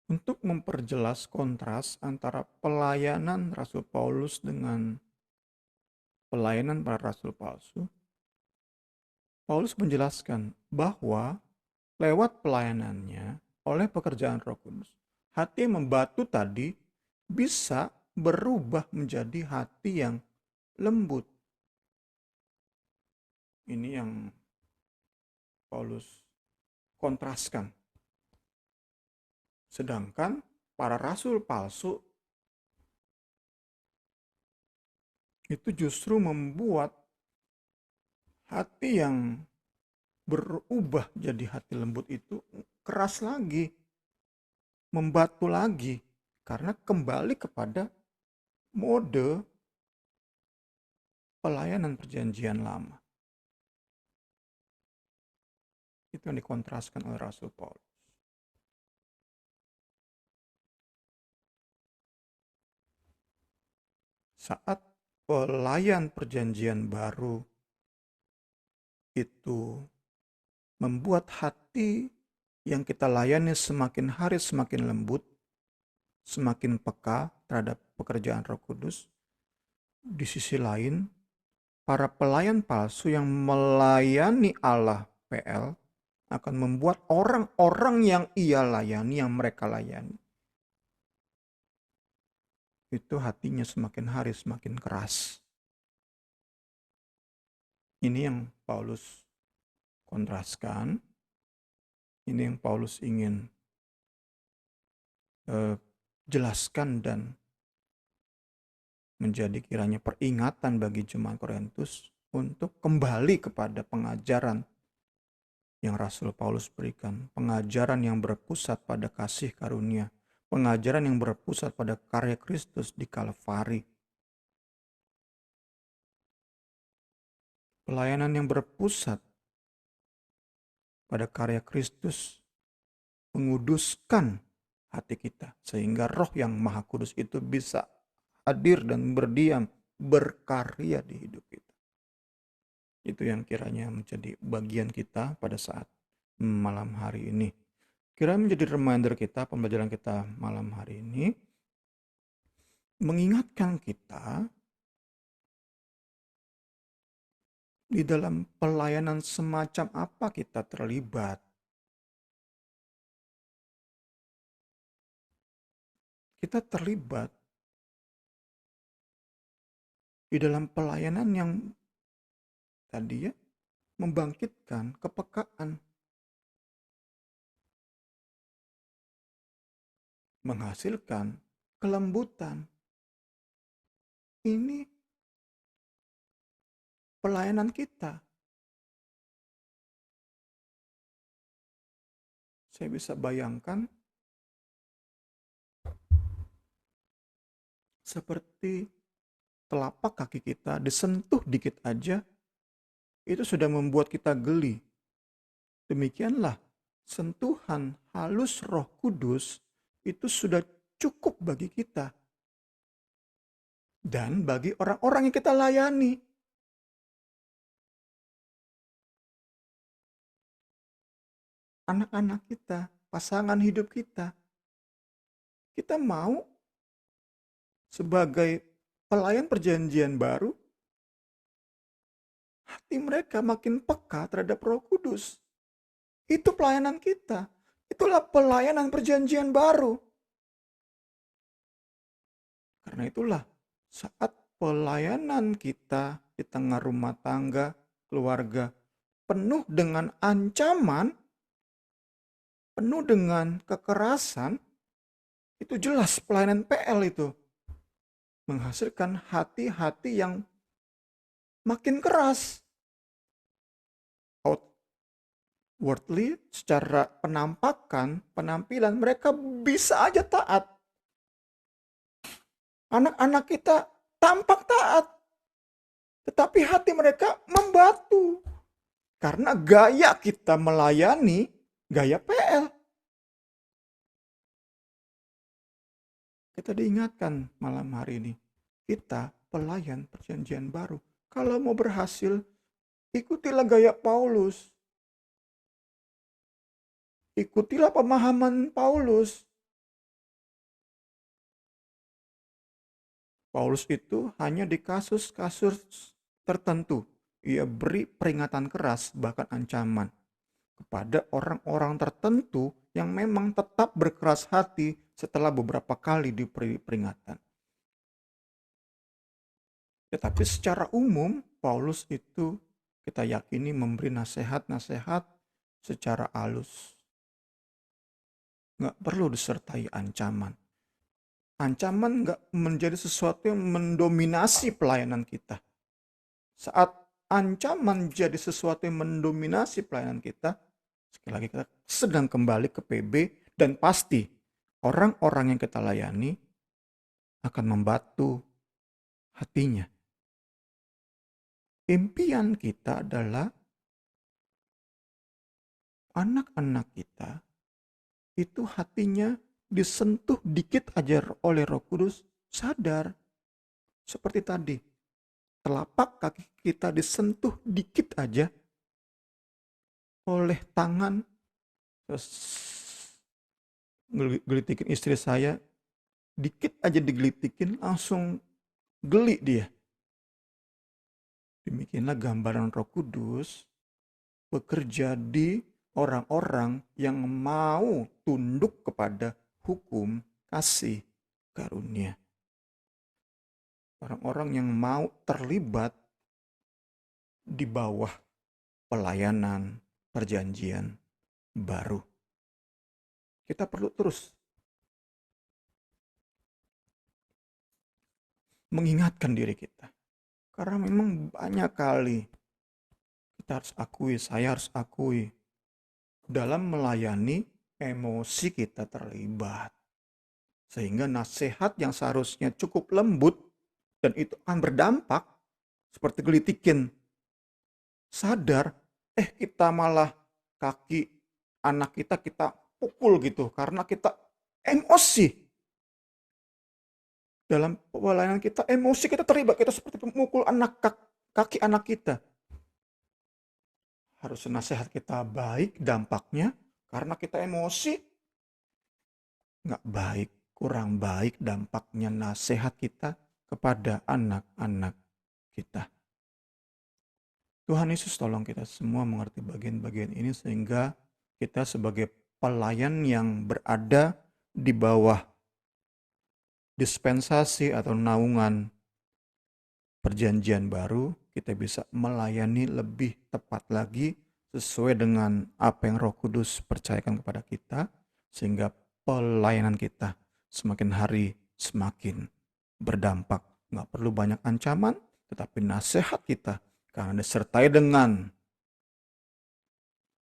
Untuk memperjelas kontras antara pelayanan Rasul Paulus dengan pelayanan para rasul palsu, Paulus menjelaskan bahwa lewat pelayanannya oleh pekerjaan Roh Kudus, hati yang membatu tadi bisa berubah menjadi hati yang lembut. Ini yang Paulus kontraskan. Sedangkan para rasul palsu itu justru membuat hati yang berubah jadi hati lembut itu keras lagi, membatu lagi, karena kembali kepada mode pelayanan perjanjian lama. Itu yang dikontraskan oleh Rasul Paulus. Saat pelayan perjanjian baru itu membuat hati yang kita layani semakin hari semakin lembut, semakin peka terhadap pekerjaan Roh Kudus. Di sisi lain, para pelayan palsu yang melayani Allah PL akan membuat orang-orang yang ia layani, yang mereka layani, itu hatinya semakin hari semakin keras. Ini yang Paulus kontraskan, ini yang Paulus ingin jelaskan dan menjadi kiranya peringatan bagi jemaat Korintus untuk kembali kepada pengajaran yang Rasul Paulus berikan, pengajaran yang berpusat pada kasih karunia, pengajaran yang berpusat pada karya Kristus di Kalvari, pelayanan yang berpusat pada karya Kristus menguduskan hati kita sehingga Roh yang Maha Kudus itu bisa hadir dan berdiam, berkarya di hidup kita. Itu yang kiranya menjadi bagian kita pada saat malam hari ini. Kiranya menjadi reminder kita, pembelajaran kita malam hari ini, mengingatkan kita di dalam pelayanan semacam apa kita terlibat. Kita terlibat di dalam pelayanan yang tadi ya, membangkitkan kepekaan, menghasilkan kelembutan. Ini pelayanan kita. Saya bisa bayangkan seperti telapak kaki kita disentuh dikit aja, itu sudah membuat kita geli. Demikianlah sentuhan halus Roh Kudus itu sudah cukup bagi kita. Dan bagi orang-orang yang kita layani. Anak-anak kita, pasangan hidup kita. Kita mau sebagai pelayan perjanjian baru, hati mereka makin peka terhadap Roh Kudus. Itu pelayanan kita. Itulah pelayanan perjanjian baru. Karena itulah saat pelayanan kita di tengah rumah tangga, keluarga, penuh dengan ancaman, penuh dengan kekerasan, itu jelas pelayanan PL itu menghasilkan hati-hati yang makin keras. Outwardly, secara penampakan, penampilan, mereka bisa aja taat. Anak-anak kita tampak taat, tetapi hati mereka membatu. Karena gaya kita melayani, gaya PL. Kita diingatkan malam hari ini, kita pelayan perjanjian baru. Kalau mau berhasil, ikutilah gaya Paulus. Ikutilah pemahaman Paulus. Paulus itu hanya di kasus-kasus tertentu. Ia beri peringatan keras, bahkan ancaman kepada orang-orang tertentu yang memang tetap berkeras hati setelah beberapa kali diberi peringatan. Tetapi secara umum, Paulus itu kita yakini memberi nasihat-nasihat secara halus. Nggak perlu disertai ancaman. Ancaman nggak menjadi sesuatu yang mendominasi pelayanan kita. Saat ancaman jadi sesuatu yang mendominasi pelayanan kita, sekali lagi kita sedang kembali ke PB, dan pasti orang-orang yang kita layani akan membatu hatinya. Impian kita adalah anak-anak kita itu hatinya disentuh dikit aja oleh Roh Kudus, sadar. Seperti tadi, telapak kaki kita disentuh dikit aja oleh tangan, terus gelitikin istri saya, dikit aja digelitikin langsung geli dia. Demikianlah gambaran Roh Kudus bekerja di orang-orang yang mau tunduk kepada hukum, kasih, karunia. Orang-orang yang mau terlibat di bawah pelayanan perjanjian baru. Kita perlu terus mengingatkan diri kita. Karena memang banyak kali kita harus akui, saya harus akui, dalam melayani emosi kita terlibat. Sehingga nasihat yang seharusnya cukup lembut dan itu akan berdampak seperti gelitikin. Sadar, kita malah kaki anak kita pukul gitu karena kita emosi. Dalam pelayanan kita, emosi kita terlibat, kita seperti memukul kaki anak kita. Harusnya nasihat kita baik dampaknya, karena kita emosi, nggak baik, kurang baik dampaknya nasihat kita kepada anak-anak kita. Tuhan Yesus tolong kita semua mengerti bagian-bagian ini sehingga kita sebagai pelayan yang berada di bawah dispensasi atau naungan perjanjian baru, kita bisa melayani lebih tepat lagi sesuai dengan apa yang Roh Kudus percayakan kepada kita, sehingga pelayanan kita semakin hari semakin berdampak. Nggak perlu banyak ancaman, tetapi nasihat kita karena disertai dengan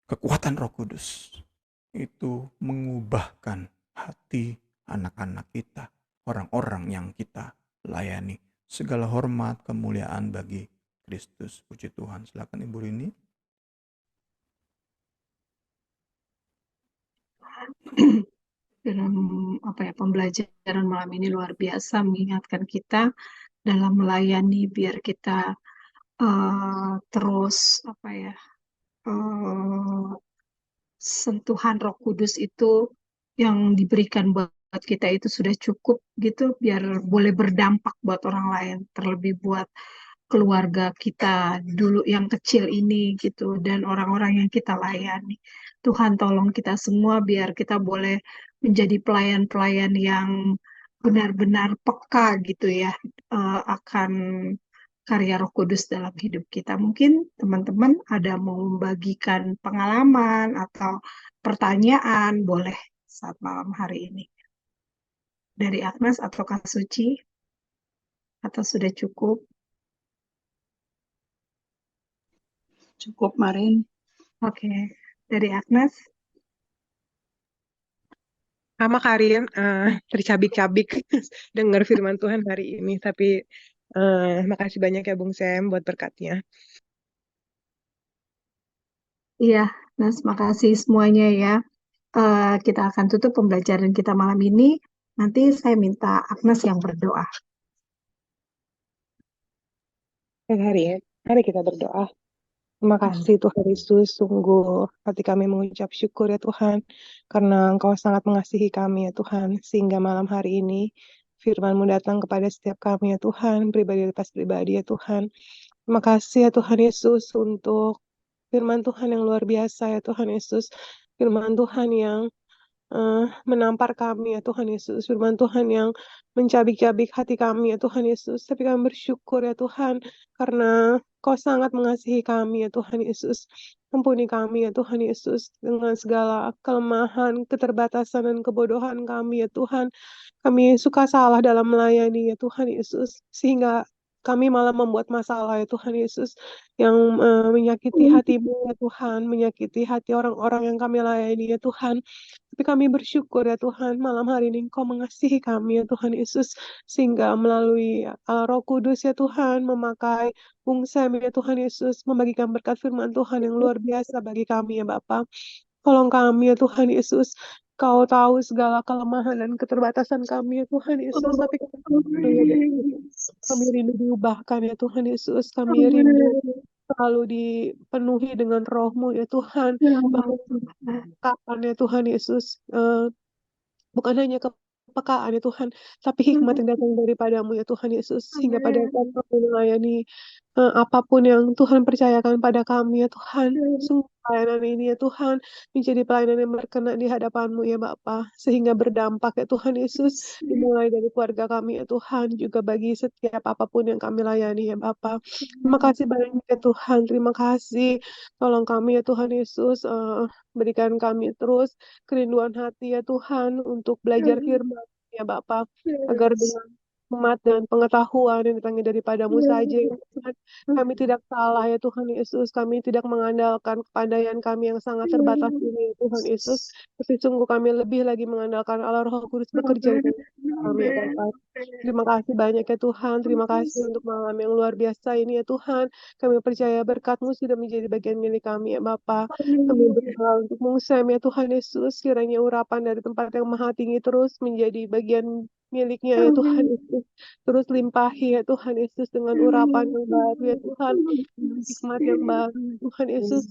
kekuatan Roh Kudus itu mengubahkan hati anak-anak kita, orang-orang yang kita layani. Segala hormat, kemuliaan bagi Kristus. Puji Tuhan. Silakan Ibu Rini. Dalam pembelajaran malam ini luar biasa mengingatkan kita dalam melayani biar kita terus sentuhan Roh Kudus itu yang diberikan buat kita itu sudah cukup gitu, biar boleh berdampak buat orang lain, terlebih buat keluarga kita dulu yang kecil ini gitu, dan orang-orang yang kita layani. Tuhan tolong kita semua biar kita boleh menjadi pelayan-pelayan yang benar-benar peka gitu ya, akan karya Roh Kudus dalam hidup kita. Mungkin teman-teman ada mau membagikan pengalaman atau pertanyaan, boleh saat malam hari ini. Dari Agnes atau Kak Suci, atau sudah cukup? Cukup, Marin. Oke, dari Agnes. Sama Karin, tercabik-cabik dengar firman Tuhan hari ini. Tapi makasih banyak ya Bung Sam buat berkatnya. Iya, Nas, makasih semuanya ya. Kita akan tutup pembelajaran kita malam ini. Nanti saya minta Agnes yang berdoa. Hari kita berdoa. Terima kasih Tuhan Yesus, sungguh hati kami mengucap syukur ya Tuhan, karena Engkau sangat mengasihi kami ya Tuhan, sehingga malam hari ini firman-Mu datang kepada setiap kami ya Tuhan, pribadi lepas pribadi ya Tuhan, Terima kasih ya Tuhan Yesus untuk firman Tuhan yang luar biasa ya Tuhan Yesus. Firman Tuhan yang menampar kami ya Tuhan Yesus. Firman Tuhan yang mencabik-cabik hati kami ya Tuhan Yesus. Tapi kami bersyukur ya Tuhan karena Kau sangat mengasihi kami ya Tuhan Yesus. Ampuni kami ya Tuhan Yesus dengan segala kelemahan, keterbatasan, dan kebodohan kami ya Tuhan. Kami suka salah dalam melayani ya Tuhan Yesus. Sehingga kami malah membuat masalah ya Tuhan Yesus yang menyakiti hati-Mu ya Tuhan, menyakiti hati orang-orang yang kami layani ya Tuhan. Tapi kami bersyukur ya Tuhan, malam hari ini Engkau mengasihi kami ya Tuhan Yesus, sehingga melalui Roh Kudus ya Tuhan, memakai Bung Sam ya Tuhan Yesus, membagikan berkat firman Tuhan yang luar biasa bagi kami ya Bapa. Tolong kami ya Tuhan Yesus, Kau tahu segala kelemahan dan keterbatasan kami ya Tuhan Yesus, tapi kami rindu diubahkan ya Tuhan Yesus, kami rindu selalu dipenuhi dengan Roh-Mu ya Tuhan, bahkan kapan ya Tuhan Yesus, bukan hanya kepekaan ya Tuhan, tapi hikmat yang datang daripadamu ya Tuhan Yesus, sehingga pada saat kami melayani apapun yang Tuhan percayakan pada kami ya Tuhan, sungguh pelayanan ini ya Tuhan, menjadi pelayanan yang berkenan di hadapan-Mu ya Bapa, sehingga berdampak ya Tuhan Yesus, dimulai dari keluarga kami ya Tuhan, juga bagi setiap apapun yang kami layani ya Bapa. Terima kasih banyak ya Tuhan, terima kasih, tolong kami ya Tuhan Yesus, berikan kami terus kerinduan hati ya Tuhan untuk belajar firman ya Bapa, agar dengan hikmat dan pengetahuan yang datangnya daripadamu saja ya Tuhan, kami tidak salah ya Tuhan Yesus, kami tidak mengandalkan kepandaian kami yang sangat terbatas ini ya Tuhan Yesus, tapi sungguh kami lebih lagi mengandalkan Allah Roh Kudus bekerja di dalam kami ya Bapa. Terima kasih banyak ya Tuhan, terima kasih untuk malam yang luar biasa ini ya Tuhan, kami percaya berkat-Mu sudah menjadi bagian milik kami ya Bapa. Kami berdoa untuk mengusai ya Tuhan Yesus, kiranya urapan dari tempat yang maha tinggi terus menjadi bagian miliknya ya Tuhan Yesus. Terus limpahi ya Tuhan Yesus dengan urapan yang baru ya Tuhan, hikmat yang baru ya Tuhan Yesus.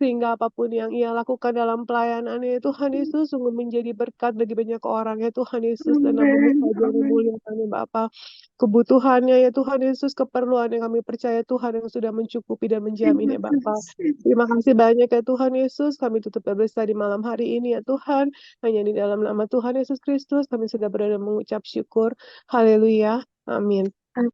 Sehingga apapun yang ia lakukan dalam pelayanannya ya Tuhan Yesus sungguh menjadi berkat bagi banyak orang ya Tuhan Yesus. Dan nama-Mu saja yang dimuliakan ya Bapa. Kebutuhannya ya Tuhan Yesus, keperluan yang kami percaya Tuhan yang sudah mencukupi dan menjamin ya Bapa. Terima kasih banyak ya Tuhan Yesus, kami tutup pesta di malam hari ini ya Tuhan. Hanya di dalam nama Tuhan Yesus Kristus kami sudah berada mengucap syukur. Haleluya. Amin.